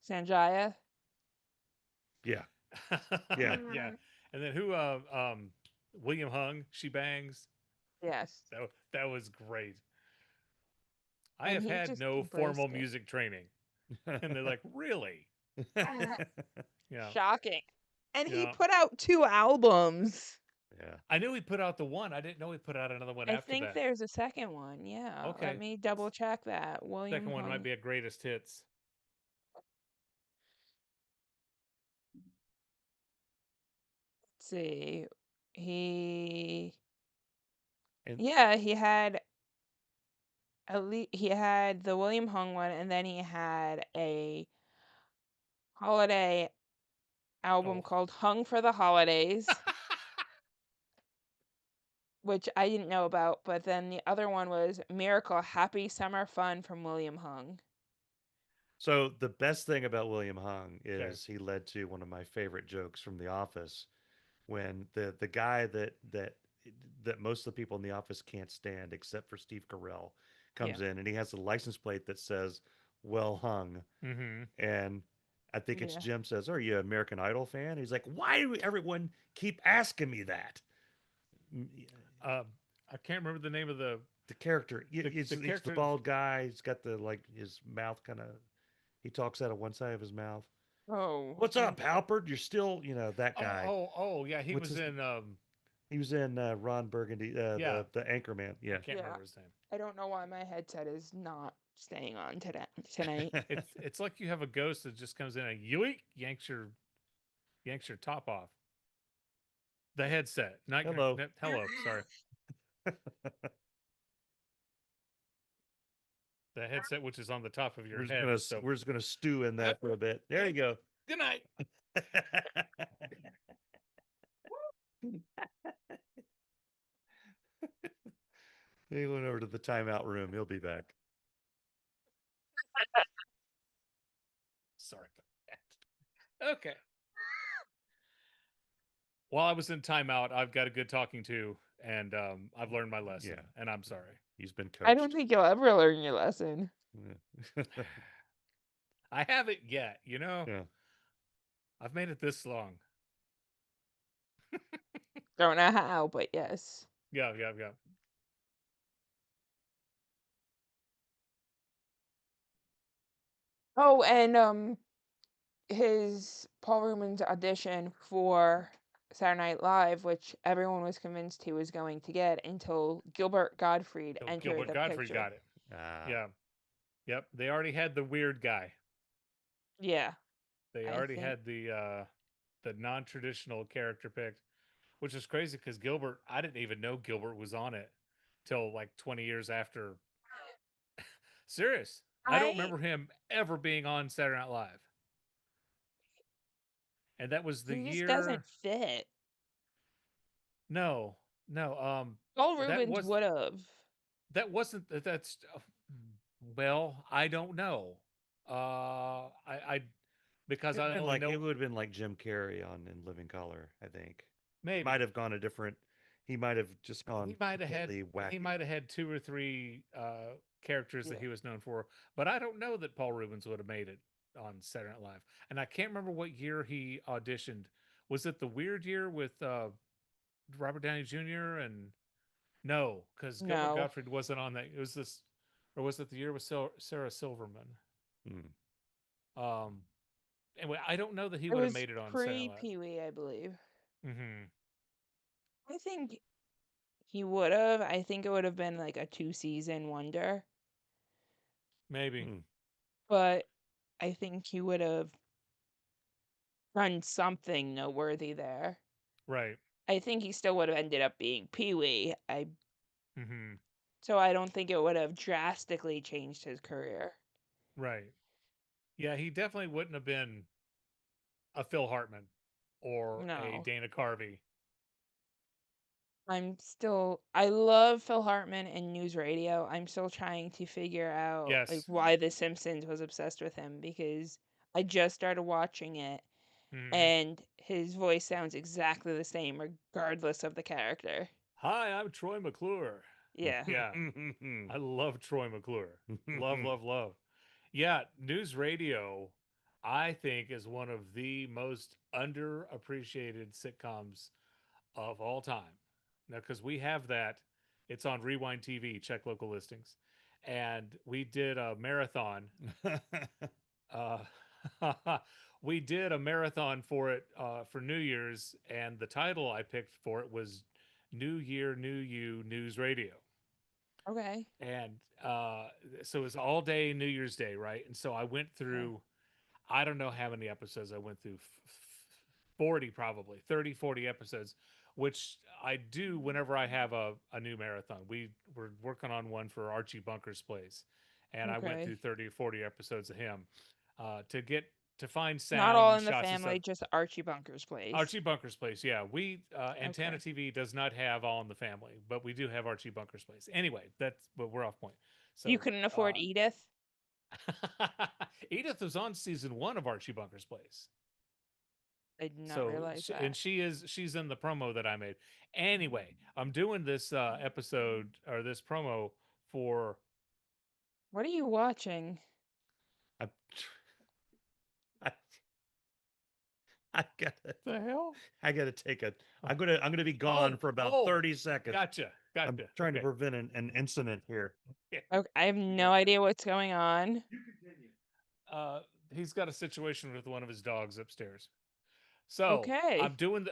Sanjaya. Yeah, yeah. Yeah. And then who William Hung, She Bangs. Yes. That was great. I And have he had just no formal embraced it. music training. And they're like, "Really?" Yeah. Shocking. And he Yeah. put out 2 albums. Yeah. I knew he put out the one. I didn't know he put out another one I after think that. there's a second one. Yeah, let Okay. me double check that. William Second one might Hung. be a greatest hits. Let's see. He And yeah, he had at least he had the William Hung one, and then he had a holiday album Oh. called Hung for the Holidays, which I didn't know about, but then the other one was Miracle Happy Summer Fun from William Hung. so the best thing about William Hung Okay. is he led to one of my favorite jokes from The Office when the guy that most of the people in the office can't stand except for Steve Carell Yeah. comes in and he has a license plate that says "Well hung," Mm-hmm. and I think it's Yeah. Jim says, "Are you an American Idol fan?" He's like, "Why do everyone keep asking me that?" Um, I can't remember the name of The character, the it's the character. bald guy. He's got the like his mouth kind of. He talks out of one side of his mouth. Oh, What's up, Halpert? You're still, that guy. Oh, yeah. He What's was his? in. He was in Ron Burgundy, Yeah. the Anchorman. I Yeah. can't yeah. remember his name. I don't know why my headset is not staying on today tonight. It's like you have a ghost that just comes in and yoink yanks your top off. The headset. Not your Hello. hello. Sorry. The headset, which is on the top of your head. So We're just gonna stew in uh, that for a bit. There you go. good night. He went over to the timeout room. He'll be back. Sorry about that. Okay. While I was in timeout, I've got a good talking to, and I've learned my lesson, Yeah, and I'm sorry. he's been I don't coached. think you'll ever learn your lesson. I haven't yet. You know, Yeah. I've made it this long. Don't know how, but yes. Yeah. Oh, and his Paul Reubens audition for Saturday Night Live, which everyone was convinced he was going to get until Gilbert Gottfried So entered Gilbert the Godfrey picture. got it. Ah. Yeah. Yep. They already had the weird guy. Yeah, They I already think. had the non-traditional character picked, which is crazy because Gilbert, I didn't even know Gilbert was on it till like 20 years after. Serious. I don't I remember him ever being on Saturday Night Live. And that was the he just doesn't year. fit. No, no. Paul That Reubens was would have. that wasn't that's. Well, I don't know. I because I only It know would have been like Jim Carrey on In Living Color, I think. He maybe might have gone a different he might have just gone completely he wacky. might have had two or three characters that Yeah. he was known for, but I don't know that Paul Reubens would have made it on Saturday Night Live. And I can't remember what year he auditioned. Was it the weird year with Robert Downey Jr. and no, because Gilbert No, Gottfried wasn't on that. It was this, or was it the year with Sarah Silverman? Hmm. Um, anyway, I don't know that he it would have was made it on Saturday pre Night Pee Wee, I believe. Live. Mm-hmm. I think he would have. I think it would have been like a 2-season wonder, Maybe. Hmm. but I think he would have done something noteworthy there. Right. I think he still would have ended up being Pee Wee. Mm-hmm. So I don't think it would have drastically changed his career. Right. Yeah, he definitely wouldn't have been a Phil Hartman or a No. Dana Carvey. I love Phil Hartman and news radio. I'm still trying to figure out like Yes. why The Simpsons was obsessed with him because I just started watching it Mm-hmm. and his voice sounds exactly the same regardless of the character. Hi, I'm Troy McClure. Yeah. Yeah, I love Troy McClure. Love. Yeah, news radio, I think, is one of the most underappreciated sitcoms of all time. Now, because we have that, it's on Rewind TV, check local listings. And we did a marathon. Uh, we did a marathon for it for New Year's, and the title I picked for it was New Year, New You News Radio. Okay. And so it was all day New Year's Day, right? And so I went Okay. through, I don't know how many episodes I went through, 40 probably, 30, 40 episodes, which I do whenever I have a new marathon. We were working on one for Archie Bunker's Place, and I went through Okay. 30 or 40 episodes of him to get to find Not sound all and in the shots and stuff. family, just Archie Bunker's place. Archie Bunker's Place, yeah. We Antenna Okay. TV does not have All in the Family, but we do have Archie Bunker's Place. Anyway, that's but we're off point. You So couldn't afford Edith? Edith was on season one of Archie Bunker's Place. I did not So realize and that. she's in the promo that I made. Anyway, I'm doing this episode or this promo for What are you watching? I, I, I gotta, the hell. I gotta take a. Oh, I'm gonna be gone oh, for about oh, 30 seconds. gotcha, I'm gotcha. trying to Okay, prevent an incident here. yeah. Okay, I have You no go. idea what's going on. You continue. Uh, he's got a situation with one of his dogs upstairs. So Okay. I'm doing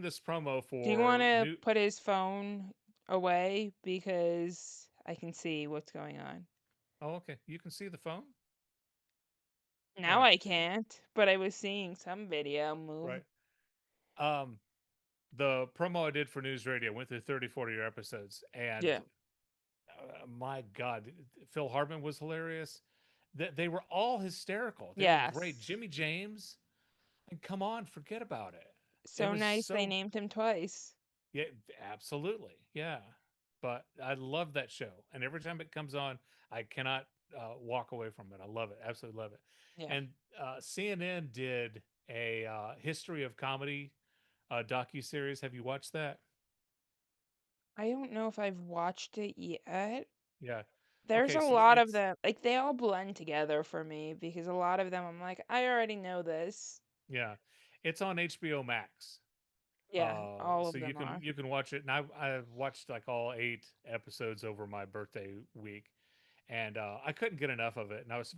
this promo Do you want for to new. put his phone away because I can see what's going on? Oh, okay. You can see the phone. Now Yeah, I can't, but I was seeing some video move. right. Um, the promo I did for News Radio went through 30, 40 episodes, and Yeah. my God, Phil Hartman was hilarious. They were all hysterical. They were great. Yes. Jimmy James, and come on, forget about it. It So was nice they so named him twice. yeah, absolutely, yeah. But I love that show, and every time it comes on, I cannot walk away from it. I love it, absolutely love it. Yeah. And CNN did a history of comedy docu series. Have you watched that? I don't know if I've watched it yet. Yeah. There's Okay, a so lot of it's them. Like they all blend together for me because a lot of them I'm like, I already know this. yeah, it's on HBO Max. Yeah, all So of them are. you can watch it, and I watched like all 8 episodes over my birthday week, and I couldn't get enough of it, and I was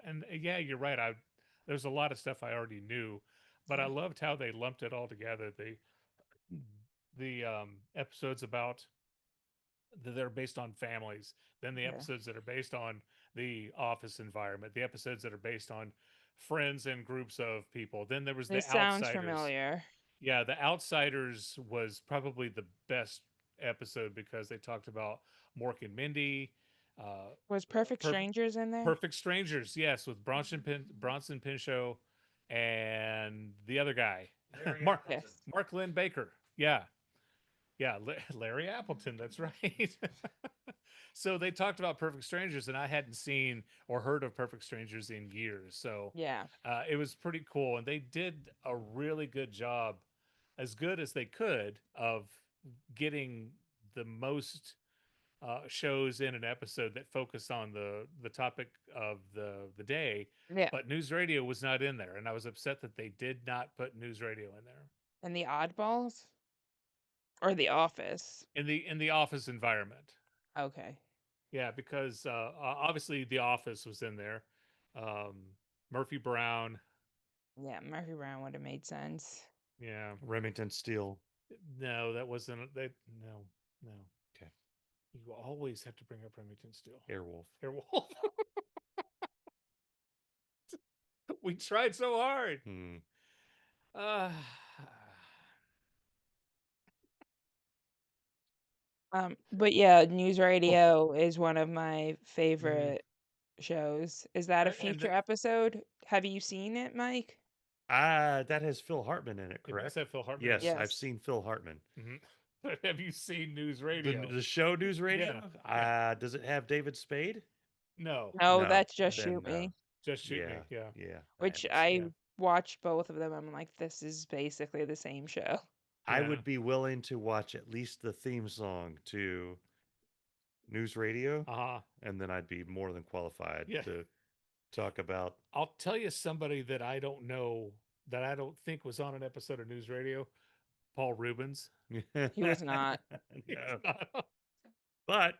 and yeah, you're right. There's a lot of stuff I already knew, but I Yeah. loved how they lumped it all together. The episodes about that are based on families, then the Yeah. episodes that are based on the office environment, the episodes that are based on friends and groups of people. Then there was This the sounds outsiders. familiar. Yeah, the outsiders was probably the best episode because they talked about Mork and Mindy, Was Perfect perfect Strangers in there? perfect strangers. Yes, with Bronson Pinchot and the other guy, Larry Mark Appleton. Yes. Mark Lynn Baker. Yeah, yeah, Larry Appleton. That's right. So they talked about Perfect Strangers, and I hadn't seen or heard of Perfect Strangers in years. So Yeah. it was pretty cool, and they did a really good job, as good as they could, of getting the most shows in an episode that focus on the topic of the day. Yeah. But news radio was not in there, and I was upset that they did not put news radio in there And the Oddballs? Or The Office? in the office environment. Okay. Yeah, because obviously The Office was in there. Um, Murphy Brown. Yeah, Murphy Brown would have made sense. Yeah. Remington Steele. No, that wasn't. That no, no. Okay. You always have to bring up Remington Steele. Airwolf. Airwolf. We tried so hard. Hmm. Uh, But yeah, News oh, Radio is one of my mm, favorite shows. Is that a and future episode? Have you seen it, Mike? That has Phil Hartman in it, it does correct? have Phil Hartman in Yes, it. I've Yes. seen Phil Hartman. Mhm. Have you seen News The Radio? the show News Yeah, Radio. yeah. Does it have David Spade? No, No, No. that's Just Then Shoot no. Me, just shoot Yeah. me. Yeah, Yeah. I which haven't seen I yeah, it. watched both of them. I'm like, this is basically the same show. I yeah. would be willing to watch at least the theme song to News Radio, Uh huh. and then I'd be more than qualified Yeah. to talk about. I'll tell you somebody that I don't know that I don't think was on an episode of News Radio. Paul Reubens. He was not. He's No, not. but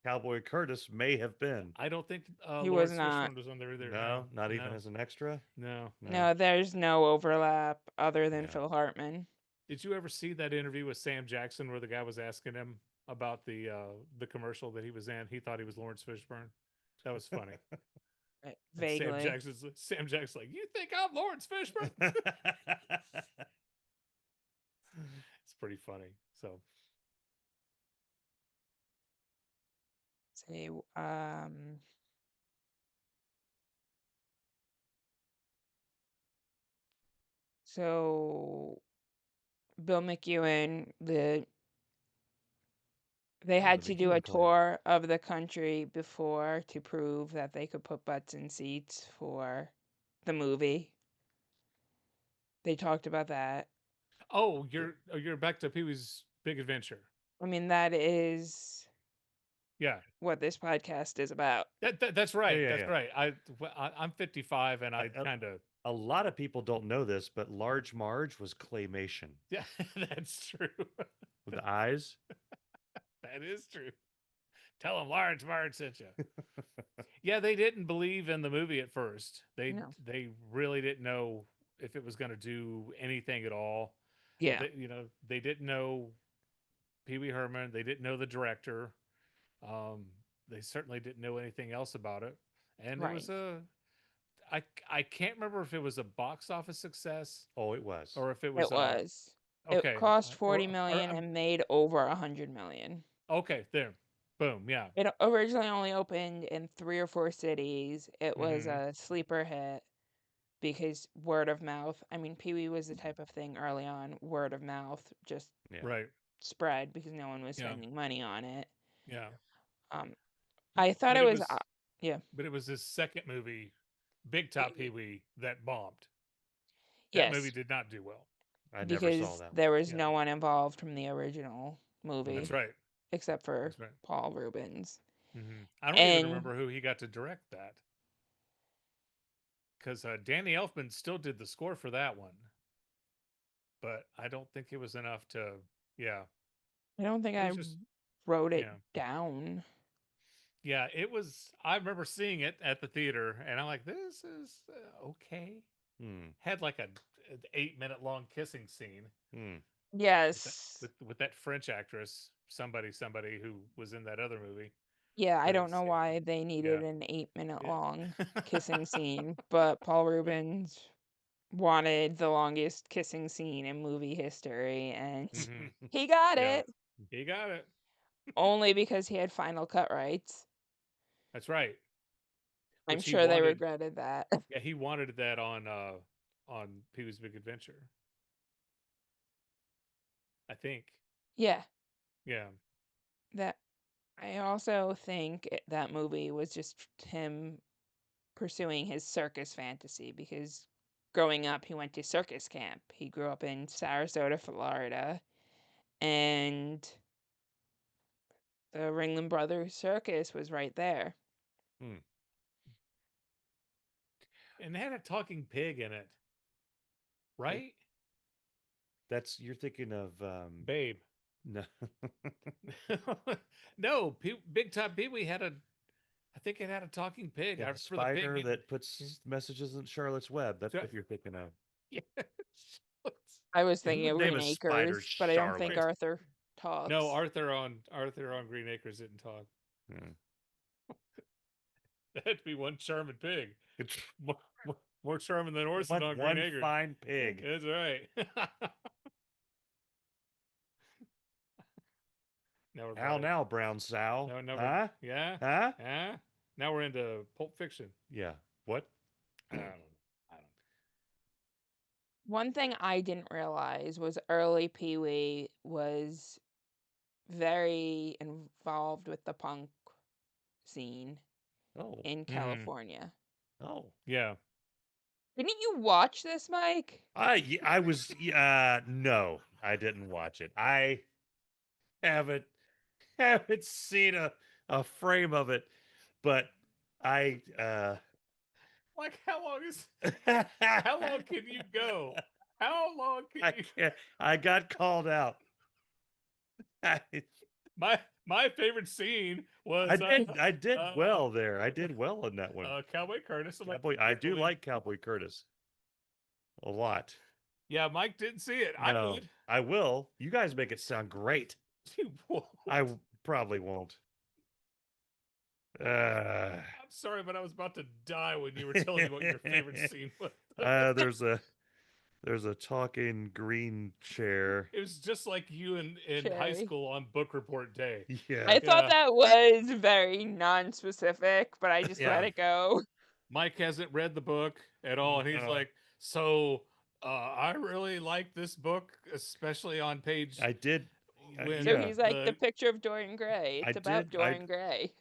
Cowboy Curtis may have been. I don't think He was Lawrence not. Fishburne was on there either. No, No, not even no, as an extra. no. No. No, there's no overlap other than Yeah. Phil Hartman. Did you ever see that interview with Sam Jackson where the guy was asking him about the commercial that he was in? He thought he was Lawrence Fishburne. That was funny. And Vaguely. Sam Jackson's like, "You think I'm Lawrence Fishburne?" It's pretty funny. So, Say, so Bill McEwen, they Oh, the had to do a McEwen clan. tour of the country before to prove that they could put butts in seats for the movie. They talked about that. oh, you're back to Pee Wee's Big Adventure. I mean, that is Yeah, what this podcast is about. that's Yeah, right. yeah, That's yeah. right. I'm 55 and I A, kind of a lot of people don't know this, but Large Marge was claymation yeah, that's true. with the eyes. That is true. Tell him Large Marge sent you. Yeah, they didn't believe in the movie at first. No. They really didn't know if it was going to do anything at all. Yeah. They didn't know Pee Wee Herman. They didn't know the director. Um, they certainly didn't know anything else about it. And it was Right. I can't remember if it was a box office success Oh, it was. or if it It was was. It okay cost 40 or million and made over 100 million. okay there, boom, yeah. It originally only opened in 3 or 4 cities. It was Mm-hmm. a sleeper hit because word of mouth. I mean, Pee Wee was the type of thing early on, word of mouth just Yeah. Right, spread because no one was yeah, spending money on it. yeah. Um, I thought But it it was, was yeah, but it was his second movie, Big Top Pee Wee, that bombed. That movie yes, did not do well. I never saw because that one. there was Yeah, no one involved from the original that's movie right. except for That's right. Paul Reubens. I don't even And remember who he got to direct that because Danny Elfman still did the score for that one, but I don't think it was enough to. Yeah, I don't think it I was just. wrote it Yeah, down. yeah. It was. I remember seeing it at the theater, and I'm like, "This is okay." Hmm. Had like an 8 minute long kissing scene Hmm. Yes. with that French actress, somebody who was in that other movie. Yeah, I don't Because know why they yeah, needed an 8 minute long yeah. kissing scene, but Paul Reubens wanted the longest kissing scene in movie history, and hmm he got Yeah, it he got it. only because he had final cut rights. That's right. I'm Which he sure they wanted. regretted that. Yeah, he wanted that on Pee Wee's Big Adventure. I think. Yeah, Yeah. that I also think that movie was just him pursuing his circus fantasy because growing up he went to circus camp. He grew up in Sarasota, Florida, and the Ringling Brothers Circus was right there. Hmm. And they had a talking pig in it, It, right? that's you're thinking of Babe. no. No, Big Top Pee Wee had a. I think it had a talking pig. Yeah, I the remember the pig spider getting. that puts messages in Charlotte's Web. That's what you're thinking of. Yeah. I was Who thinking would of name Green a spider Acres, but I don't think Charlotte? Arthur No, talks. Arthur on Green Acres didn't talk. Hmm. That had to be one charming pig. More, more charming than Orson One on Green one Acres. fine pig. That's right. Now we're How going. now, brown sow? Now we're Huh? yeah Huh? yeah. Now we're into Pulp Fiction. Yeah. What? I don't. I don't. One thing I didn't realize was early Pee Wee was very involved with the punk scene Oh. in Mm-hmm. California. Oh. Yeah. Didn't you watch this, Mike? I was no, I didn't watch it. I haven't haven't seen a frame of it, but I Like how long is? How long I can you go? How long can you? can't, I got called out. my my favorite scene I was did I did uh, well there. I did well in that one. Cowboy Curtis. I'm like, Cowboy. I do really? like Cowboy Curtis a lot. Yeah, Mike didn't see it. I No, did. I will. You guys make it sound great. You won't. Probably won't. Uh, I'm sorry, but I was about to die when you were telling me what your favorite scene was. there's a talking green chair. It was just like you in high Cherry. school on book report day. Yeah. I thought Yeah, that was very non-specific, but I just let yeah. it go. Mike hasn't read the book at all, and he's No. like, "So, I really like this book, especially on page I did. So when Yeah. he's like the the picture of Dorian Gray. I It's about did. I Dorian Gray.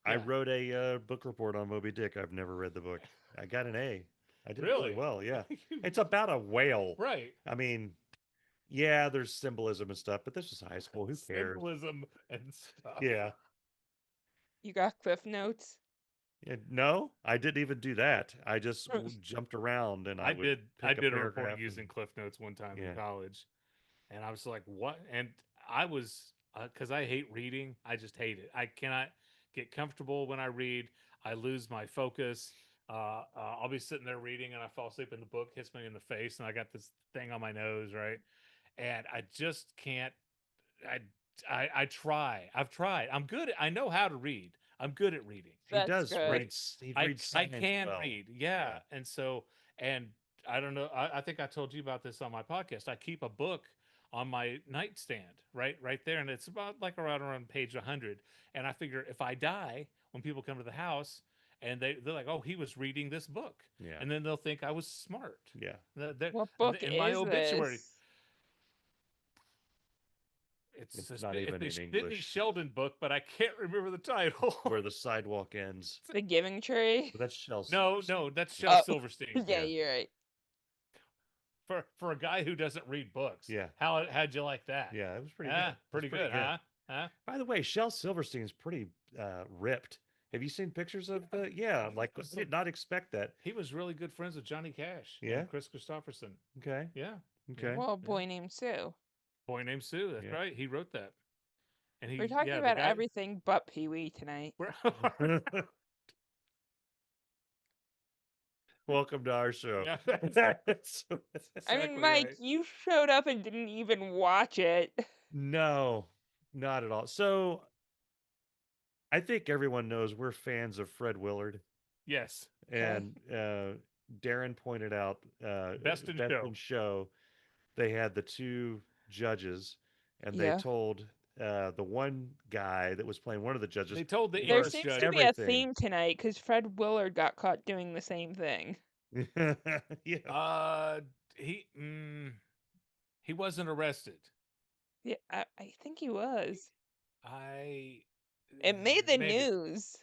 I yeah, wrote a book report on Moby Dick. I've never read the book. I got an A. I did really really, well. Yeah. It's about a whale. right? I mean, yeah, there's symbolism and stuff, but this is high school. Who cares? Symbolism and stuff. Yeah. You got cliff notes? No, I didn't even do that. I just jumped around and I I would did. I pick a did a report paragraph and using Cliff Notes one time in yeah. college, and I was like, "What?" And I was because I hate reading. I just hate it. I cannot get comfortable when I read. I lose my focus. I'll be sitting there reading, and I fall asleep, and the book hits me in the face, and I got this thing on my nose, right? And I just can't. I I try. I've tried. I'm good. I know how to read. I'm good at reading, He That's does good. read right? he I reads I science can well. read, yeah. Yeah. And so and I don't know. I think I told you about this on my podcast. I keep a book on my nightstand, right there, and it's about like around page 100. And I figure if I die, when people come to the house and they're like, "Oh, he was reading this book," Yeah. and then they'll think I was smart. Yeah. What book In my is obituary, this? it's It's not even a in Sidney English. Sheldon book, but I can't remember the title. Where the sidewalk ends. The Giving Tree? But that's Shel No, Silverstein. no, that's Shel Oh, Silverstein. yeah, Yeah. you're right. For a guy who doesn't read books, Yeah. how'd you like that? Yeah, it was pretty good. Ah, It was pretty pretty good, good. huh? Huh? By the way, Shel Silverstein's pretty ripped. Have you seen pictures of the yeah, like I did not expect that. He was really good friends with Johnny Cash Yeah. and Chris Christopherson. Okay. Yeah, yeah, Okay. Well, a yeah. boy named Sue. Boy named Sue. That's Yeah. right. He wrote that, and We're he talking yeah the about guy. everything but Pee Wee tonight. Welcome to our show. Yeah, That's- I mean, exactly Mike, right. you showed up and didn't even watch it. no, not at all. So I think everyone knows we're fans of Fred Willard, Yes, Okay. and Darin pointed out best in Best show. in Show. They had the two judges, and they Yeah. told the one guy that was playing one of the judges, They told the There learn English seems judge. to be a everything. theme tonight because Fred Willard got caught doing the same thing. Yeah. Uh, he he wasn't arrested. Yeah, I think he was. I It made the maybe. news.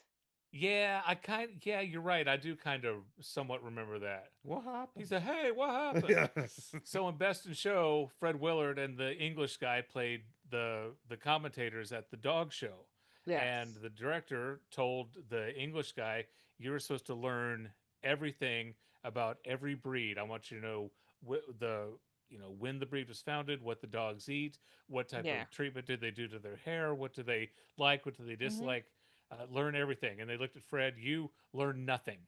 Yeah, yeah, you're right. I do kind of somewhat remember that. What He happened? said, "Hey, what happened?" Yes. So in Best in Show, Fred Willard and the English guy played the commentators at the dog show. And Yes. the director told the English guy, "You're supposed to learn everything about every breed. I want you to know the when the breed was founded, what the dogs eat, what type Yeah. of treatment did they do to their hair, what do they like, what do they Hmm. dislike." Learn everything. And they looked at Fred. You learn nothing.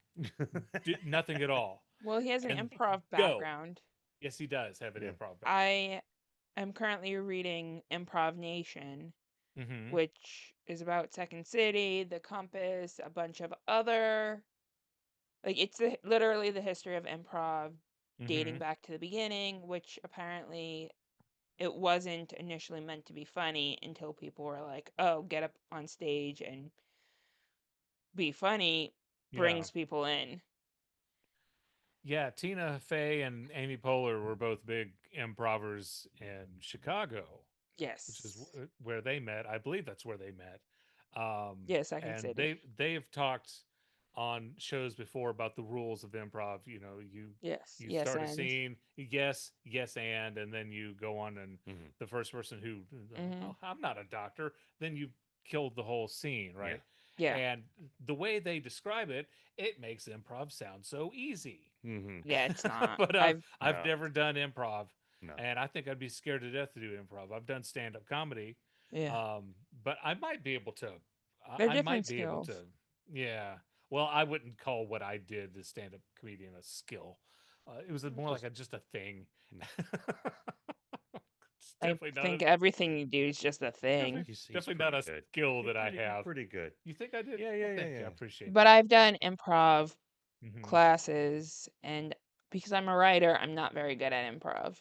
Did nothing at all. Well, he has an And improv go. background. Yes, he does have an Yeah. improv background. I am currently reading Improv Nation, Mm-hmm. which is about Second City, The Compass, a bunch of other like it's literally the history of improv dating Mm-hmm. back to the beginning, which apparently it wasn't initially meant to be funny until people were like, "Oh, get up on stage and be funny," Yeah. brings people in. Yeah. Tina Fey and Amy Poehler were both big improvers in Chicago, which is Yes. where they met. I believe that's where they met. Yeah, Second And City. they've talked on shows before about the rules of improv. Yes. You Yes, start a and. scene, yes, and then you go on, and Mhm. the first person who, Hmm. oh, I'm not a doctor, then you killed the whole scene, Yeah. right? Yeah. And the way they describe it, it makes improv sound so easy. Mm-hmm. Yeah, it's not. But I've I've No. never done improv, No. and I think I'd be scared to death to do improv. I've done stand up comedy, yeah. um, but I might be able to. They're I different might be able to. skills. Yeah. Well, I wouldn't call what I did as stand-up comedian a skill. It was more like Just just a thing. mm, It's I definitely not a think everything you do is just a I definitely thing. think he's definitely not pretty a good. skill that I You're have. pretty good. You think I did? Yeah, Well, yeah, yeah, thank you. I yeah. appreciate But that. I've done improv Hmm. classes, and because I'm a writer, I'm not very good at improv.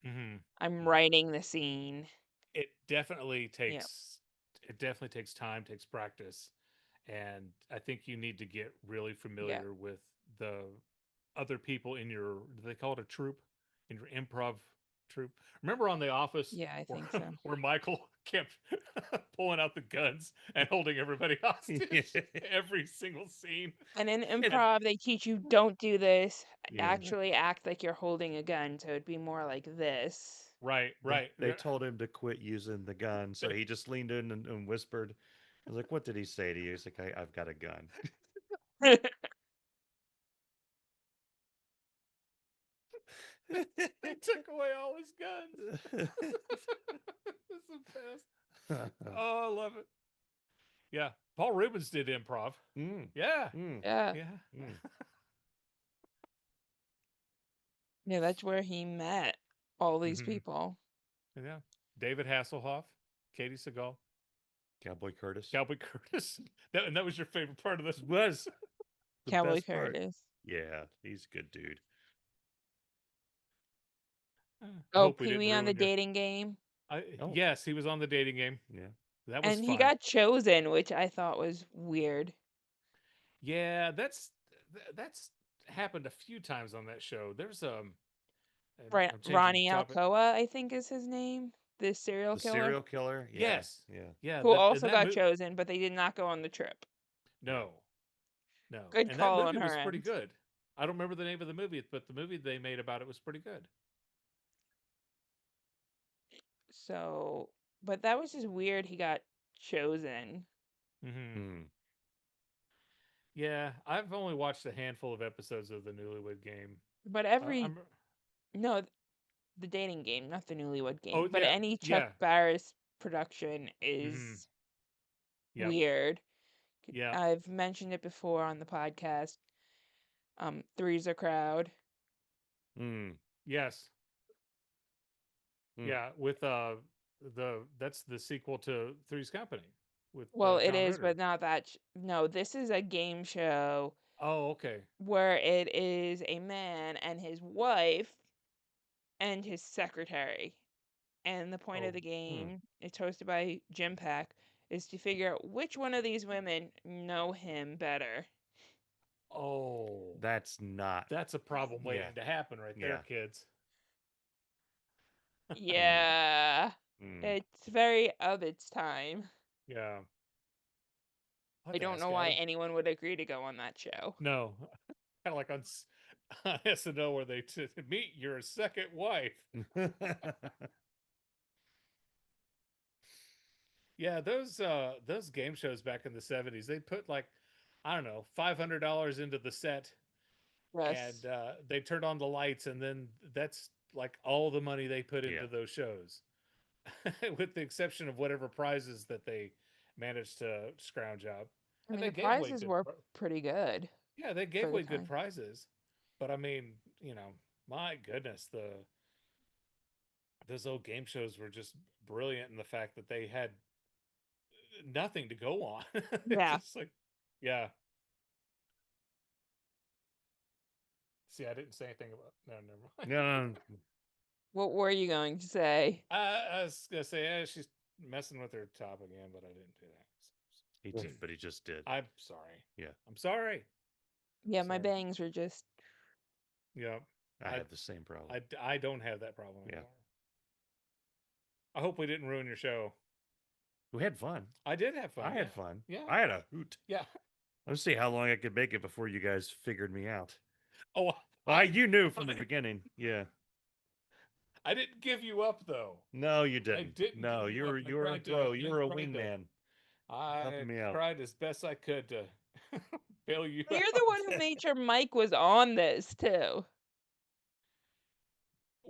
Hmm. I'm Mm, writing the scene. It definitely Yeah. takes time, takes practice, and I think you need to get really Yeah. familiar with the other people in your, do they call it a troupe, in your improv troupe. Remember on The Office Yeah, I where think so. where Michael kept pulling out the guns and holding everybody yeah, hostage every single scene. And in And improv, they teach you don't do this. yeah. Actually act like you're holding a gun, so it'd be more like this. right, They right. they told him to quit using the gun, so he just leaned in and whispered. I was like, "What did he say to you?" He's like, "I've got a gun." They took away all his guns. It's the best. Oh, I love it. Yeah, Paul Reubens did improv. mm, Yeah, mm, Yeah. yeah. mm. Yeah, that's where he met all these Hmm. people. Yeah. David Hasselhoff, Katie Seagal, Cowboy Curtis Cowboy Curtis. That was your favorite part of this. was the Cowboy best part. Curtis. Yeah, he's a good dude. I Oh, hope we Pee didn't Wee on the ruin your. dating game. Oh, Yes, he was on the dating game. yeah. That was And he fun. got chosen, which I thought was weird. Yeah, that's happened a few times on that show. There's and I'm changing Ronnie topic. Alcoa, I think is his name, the serial The killer, serial killer. Yeah, Yes, yeah. yeah. who In also that got movie, chosen, but they did not go on the trip. Yeah. no, no. Good And that call on movie her was pretty end. good. I don't remember the name of the movie, but the movie they made about it was pretty good. So, but that was just weird. He got chosen. Hmm. Hmm. Yeah, I've only watched a handful of episodes of the Newlywed Game. But I'm. no, the dating game, not the newlywed Oh game. But yeah, any Chuck yeah. Barris production Hmm. is Yep. weird. Yeah. I've mentioned it before on the podcast. Three's a Crowd. Hmm. Yes. Hmm. Yeah. With the that's the sequel to Three's Company with Well, it John is, Ritter. but not that. No, this is a game show Oh, okay. where it is a man and his wife and his secretary. And the point Oh. of the Hmm. game, it's hosted by Jim Pack, is to figure out which one of these women know him better. Oh. That's not. That's a problem Yeah. waiting to happen right there, Yeah. kids. Hmm. Yeah, Hmm. it's very of its time. Yeah. I'll I have to don't ask know why Adam. anyone would agree to go on that show. No. Kind of like on, on SNL where they meet your second wife. Yeah, those game shows back in the 70s, they put like, I don't know, $500 into the set, and Yes. they turned on the lights, and then that's like all the money they put yeah. into those shows, with the exception of whatever prizes that they managed to scrounge up. I And mean, they the gave away prizes good, were pretty good yeah, they gave for the away good time. prizes. But I mean, my goodness, the those old game shows were just brilliant in the fact that they had nothing to go on. It's Yeah. just like, yeah. See, I didn't say anything about. No, never mind. No, What were you going to say? I was gonna say, she's messing with her top again, but I didn't do that. but he just did. I'm sorry. Yeah. I'm sorry. Yeah, my Sorry. bangs were just. Yeah. I I, have the same problem. I don't have that problem Yeah. anymore. I hope we didn't ruin your show. We had fun. I did have fun. I Yeah. had fun. Yeah. I had a hoot. Yeah. Let's see how long I could make it before you guys figured me out. Oh, You knew from the beginning. Yeah. I didn't give you up though. No, you I didn't. didn't give No, you up. you were a bro. You were a wingman, I helping me out. tried as best I could to bail you Well, you're the out. one who made sure Mike was on this too.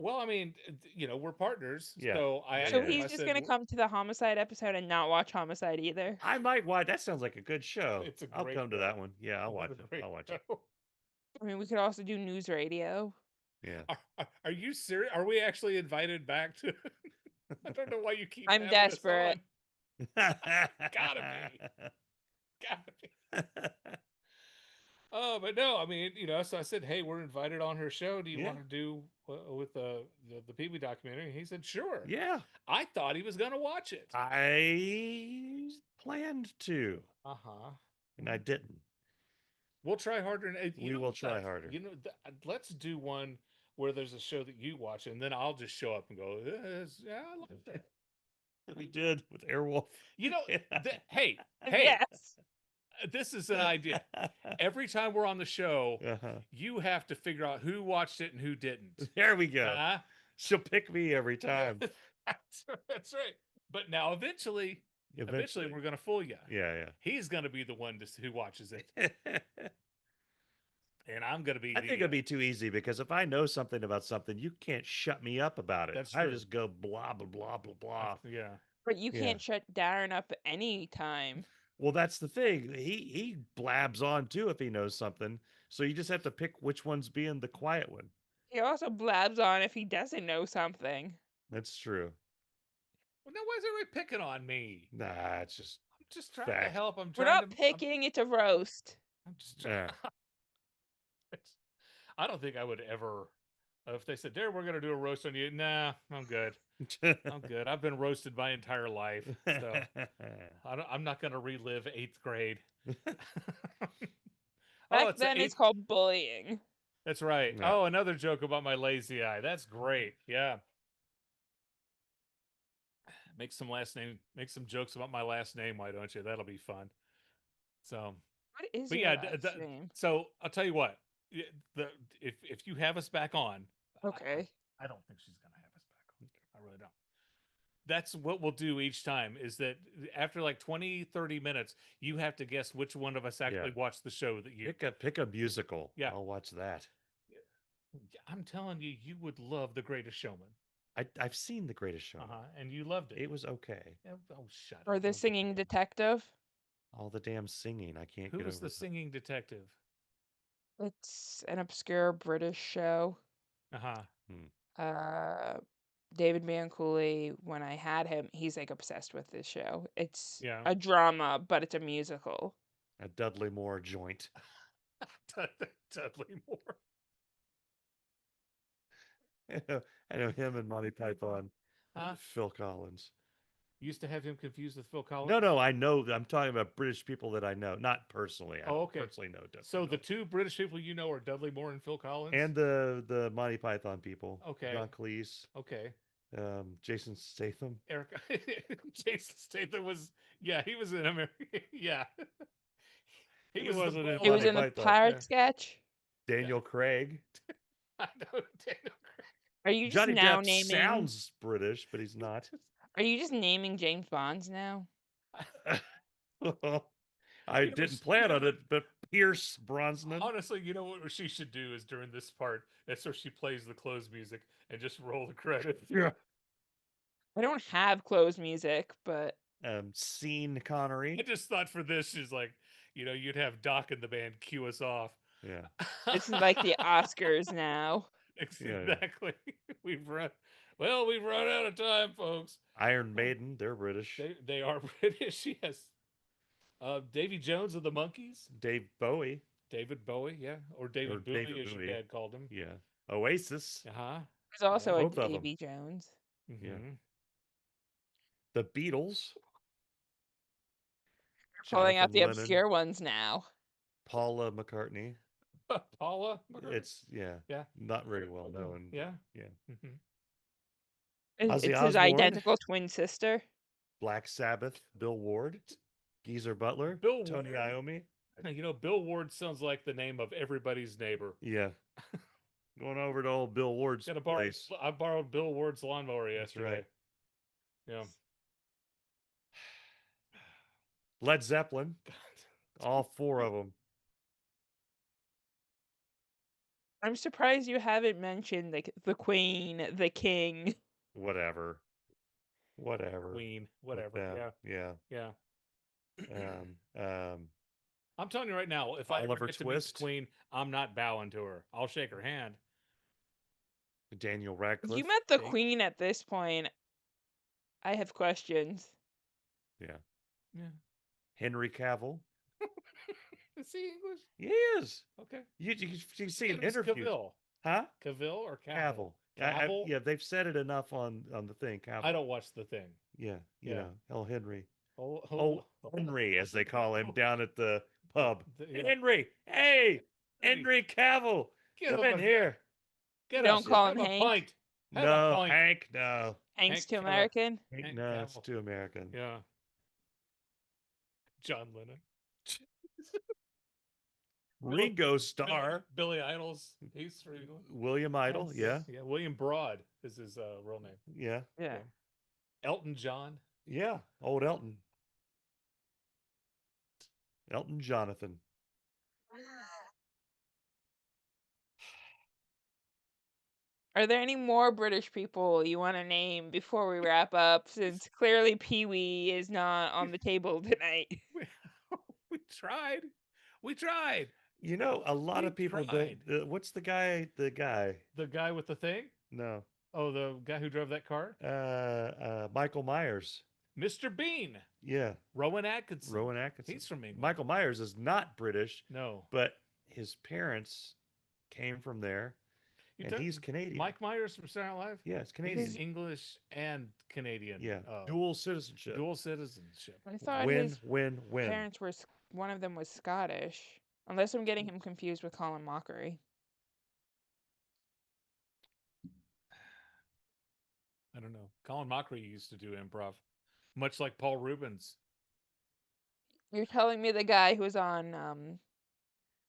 Well, I mean, we're partners, Yeah. so I Yeah, So asked yeah, him. yeah. he's I just said, gonna come to the Homicide episode and not watch Homicide either. I might watch. That sounds like a good show. "It's a I'll great come to show. that one. Yeah, I'll It's watch a it. great I'll watch it. show." I mean, we could also do news radio. Yeah. Are you serious? Are we actually invited back to? I don't know why you keep I'm having us desperate. on. Gotta be, gotta be. Oh, but no, I mean, so I said, "Hey, we're invited on her show. Do you Yeah. want to do with the Pee Wee documentary?" He said, "Sure." Yeah. I thought he was gonna watch it. I planned to, Uh-huh. and I didn't. We'll try harder. And We will try harder. Let's do one where there's a show that you watch, and then I'll just show up and go, "Yeah, I love that." We did with Airwolf. You know, hey, Yes. this is an idea. Every time we're on the show, Uh-huh. you have to figure out who watched it and who didn't. There we go. Uh, She'll pick me every time. that's right. But now eventually we're going to fool you. Yeah, He's going to be the one who watches it, yeah. and I'm going to be I think it'd be too easy because if I know something about something, you can't shut me up about it. That's I true. just go blah blah blah blah blah. Yeah. But you Yeah. can't shut Darin up any time. Well, that's the thing. He blabs on too if he knows something. So you just have to pick which one's being the quiet one. He also blabs on if he doesn't know something. That's true. Well, now why is everybody picking on me? Nah, it's just I'm just trying to fact. help. I'm We're trying not to. picking, it's a roast. I'm just trying. Yeah. I don't think I would ever. If they said, "There, we're going to do a roast on you," nah, I'm good. I'm good. I've been roasted my entire life, so I'm not going to relive 8th grade. Back it's then, it's called bullying. That's right. Yeah. Oh, another joke about my lazy eye. That's great. Yeah. Make some jokes about my last name. Why don't you? That'll be fun. So, What is but your yeah. last name? So I'll tell you what. The if you have us back on, Okay. I don't think she's gonna have us back on. I really don't. That's what we'll do each time is that after like 20, 30 minutes, you have to guess which one of us actually watched the show that you pick a musical. Yeah. I'll watch that. I'm telling you, you would love The Greatest Showman. I've seen The Greatest Show. And you loved it. It was okay. Oh, shut Or up. the singing detective. All the damn singing. I can't Who get was over the singing detective? It's an obscure British show. Uh-huh. David Mancooley, when I had him, he's like obsessed with this show. It's Yeah. a drama, but it's a musical. A Dudley Moore joint. Dudley Moore. I know him and Monty Python. Phil Collins. You used to have him confused with Phil Collins? No, I know. I'm talking about British people that I know, not personally. I okay. personally know Dudley So Moore. the two British people you know are Dudley Moore and Phil Collins? And the Monty Python people. Okay. John Cleese. Okay. Jason Statham. Eric Jason Statham was he was in America. Yeah. He wasn't in He was Monty in the Python. pirate sketch. Daniel Craig. I know Daniel Craig. Are you just Johnny now Depp naming? sounds British, but he's not. Are you just naming James Bonds now? I didn't plan on it, but Pierce Brosnan. Honestly, you know what she should do is during this part, that's where she plays the close music and just roll the credits. Yeah. I don't have closed music, but Sean Connery. I just thought for this, she's like, you'd have Doc and the band cue us off. Yeah. this is like the Oscars now. Exactly. We've run out of time, folks. Iron Maiden, they're British. They are British, yes. Davy Jones of the Monkees. David Bowie, yeah. Or David Bowie, as your dad called him. Yeah. Oasis. Uh-huh. There's also a both of 'em. Davy Jones. Mm-hmm. Yeah. The Beatles. Pulling out Jonathan the Lennon, obscure ones now. Paula McCartney. Paula McCartney? It's not very well known. Yeah. Mm-hmm. It's Ozzy his Osbourne. identical twin sister. Black Sabbath, Bill Ward, Geezer Butler, Tony Iommi. Bill Ward sounds like the name of everybody's neighbor. Yeah. Going over to old Bill Ward's place. I borrowed Bill Ward's lawnmower yesterday. Right. Yeah. Led Zeppelin. All four of them. I'm surprised you haven't mentioned the queen, the king. Whatever. Whatever. Queen, With whatever. them. Yeah, Yeah. yeah. Um, I'm telling you right now, if I ever Oliver get to meet the Twist. queen, I'm not bowing to her. I'll shake her hand. Daniel You Radcliffe. met the Dang. queen at this point. I have questions. Yeah. Yeah. Henry Cavill. Is he English? He is. Okay. You see in It was interviews. Cavill. Huh? Cavill or Cavill? Cavill. Cavill? Yeah, they've said it enough on the thing. Cavill. I don't watch the thing. Yeah, Yeah. Oh, Henry. Oh, Oh, Henry, as they call him down at the pub. Yeah. Henry, hey, Henry, Henry Cavill, get come up in and here. get Don't up. call him Have a Hank. pint. Have a No, pint. Hank, no. Hank's Hank too Cavill. American. Hank, Hank no, it's Cavill. too American. Yeah. John Lennon. Ringo Starr. Billy Idol's. He's from England. William Idol, yeah. Yeah. William Broad is his real name. Yeah. Yeah. Elton John. Yeah. Old Elton. Elton Jonathan. Are there any more British people you want to name before we wrap up? Since clearly Pee Wee is not on the table tonight. We tried. We tried. You know, a lot We of people tried. don't. What's the guy? The guy? The guy with the thing? No. Oh, the guy who drove that car? Michael Myers. Mr. Bean. Yeah. Rowan Atkinson. Rowan Atkinson. He's from England. Michael Myers is not British. No. But his parents came from there, and he's Canadian. Mike Myers from Saturday Night Live? Yeah, it's Canadian. He's English and Canadian. Yeah. Dual citizenship. Dual citizenship. I thought his parents were, one of them was Scottish. Unless I'm getting him confused with Colin Mockery. I don't know. Colin Mockery used to do improv, much like Paul Reubens. You're telling me the guy who's on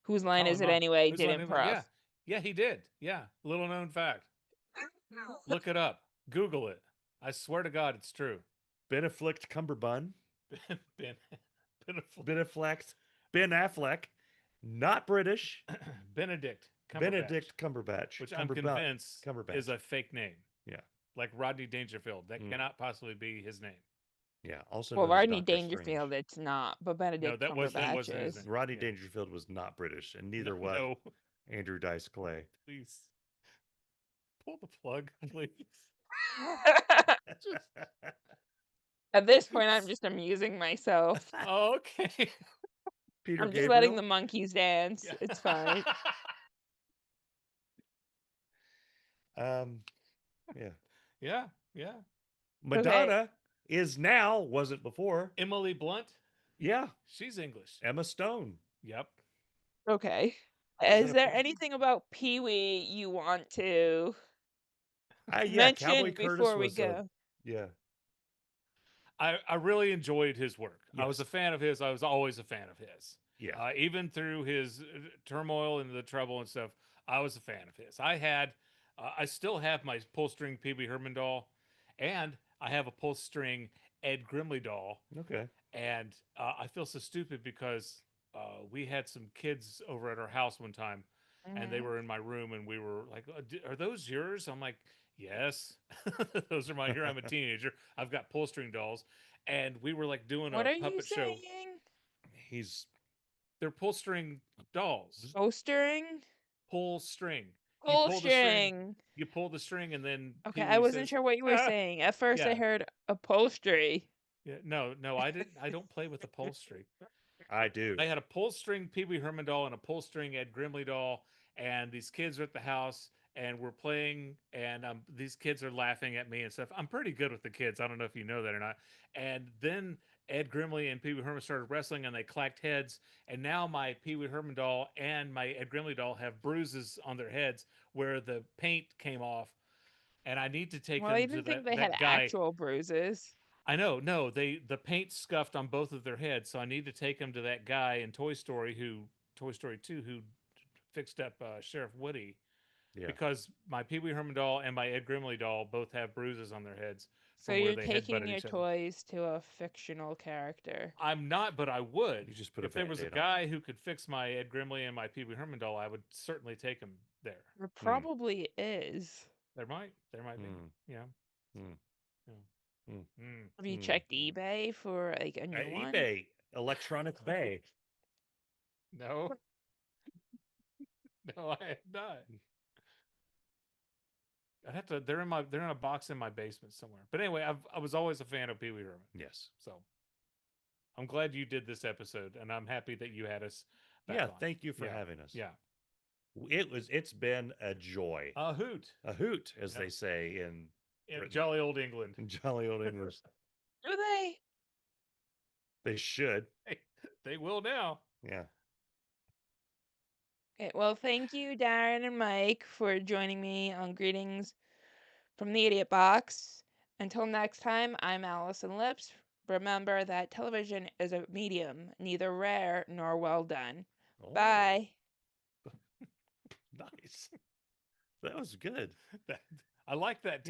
Whose Line Is It Anyway did improv? Yeah. Yeah, he did. Yeah. Little known fact. Look it up. Google it. I swear to God, it's true. Beneflict Cumberbund. Ben Affleck. Not British. Benedict Cumberbatch. Which I'm convinced Cumberbatch is a fake name. Yeah. Like Rodney Dangerfield. That cannot possibly be his name. Yeah. Also, well, Rodney Dangerfield, it's not, but Benedict Cumberbatch is. Rodney Dangerfield was not British, and neither was Andrew Dice Clay. Please pull the plug, please. At this point, I'm just amusing myself. Okay. Peter I'm just letting the monkeys dance. Yeah. It's fine. Yeah. Yeah. Yeah. Madonna is now, wasn't before. Emily Blunt? Yeah. She's English. Emma Stone. Yep. Okay. Is there anything about Pee Wee you want to mention before we go? Yeah. I really enjoyed his work. Yes. I was a fan of his. I was always a fan of his. Yeah. Even through his turmoil and the trouble and stuff, I was a fan of his. I still have my pull-string Pee Wee Herman doll, and I have a pull-string Ed Grimley doll. Okay. And I feel so stupid because we had some kids over at our house one time, and they were in my room, and we were like, "Are those yours?" I'm like, "Yes, those are mine." Here, I'm a teenager. I've got pull-string dolls, and we were like doing a puppet show. They're pull-string dolls. Pull-string? Pull-string. Pull-string. You pull the string, and then okay. I wasn't sure what you were saying. At first, I heard upholstery. Yeah, no, I didn't. I don't play with upholstery. I do. I had a pull-string Pee Wee Herman doll and a pull-string Ed Grimley doll, and these kids are at the house, and we're playing, and these kids are laughing at me and stuff. I'm pretty good with the kids. I don't know if you know that or not. And then Ed Grimley and Pee Wee Herman started wrestling, and they clacked heads. And now my Pee Wee Herman doll and my Ed Grimley doll have bruises on their heads where the paint came off. And I need to take them to that guy. Well, I didn't think they had actual bruises. I know. No, the paint scuffed on both of their heads, so I need to take them to that guy in Toy Story 2, who fixed up Sheriff Woody. Yeah. Because my Pee Wee Herman doll and my Ed Grimley doll both have bruises on their heads So from where you're they taking headbutted your each other. toys to a fictional character. I'm not, but I would. You just put a If there was a Band-Aid on. guy who could fix my Ed Grimley and my Pee Wee Herman doll, I would certainly take him there. There Hmm. probably is. There might be. Hmm. Yeah. Hmm. Yeah. Hmm. Mm. Have you Hmm. checked eBay for like a new one? eBay, Electronic Bay. No, no, I have not. I'd have to. They're in a box in my basement somewhere. But anyway, I was always a fan of Pee Wee Herman. Yes. So I'm glad you did this episode, and I'm happy that you had us back Yeah. on. Thank you for Yeah. having us. Yeah. It's been a joy. A hoot. A hoot, as Yep. they say in Britain. Jolly old England. In jolly old English. Do they? They should. They will now. Yeah. Okay, well, thank you, Darin and Mike, for joining me on Greetings from the Idiot Box. Until next time, I'm Allison Lips. Remember that television is a medium, neither rare nor well done. Oh, Bye. nice. That was good. I like that tag.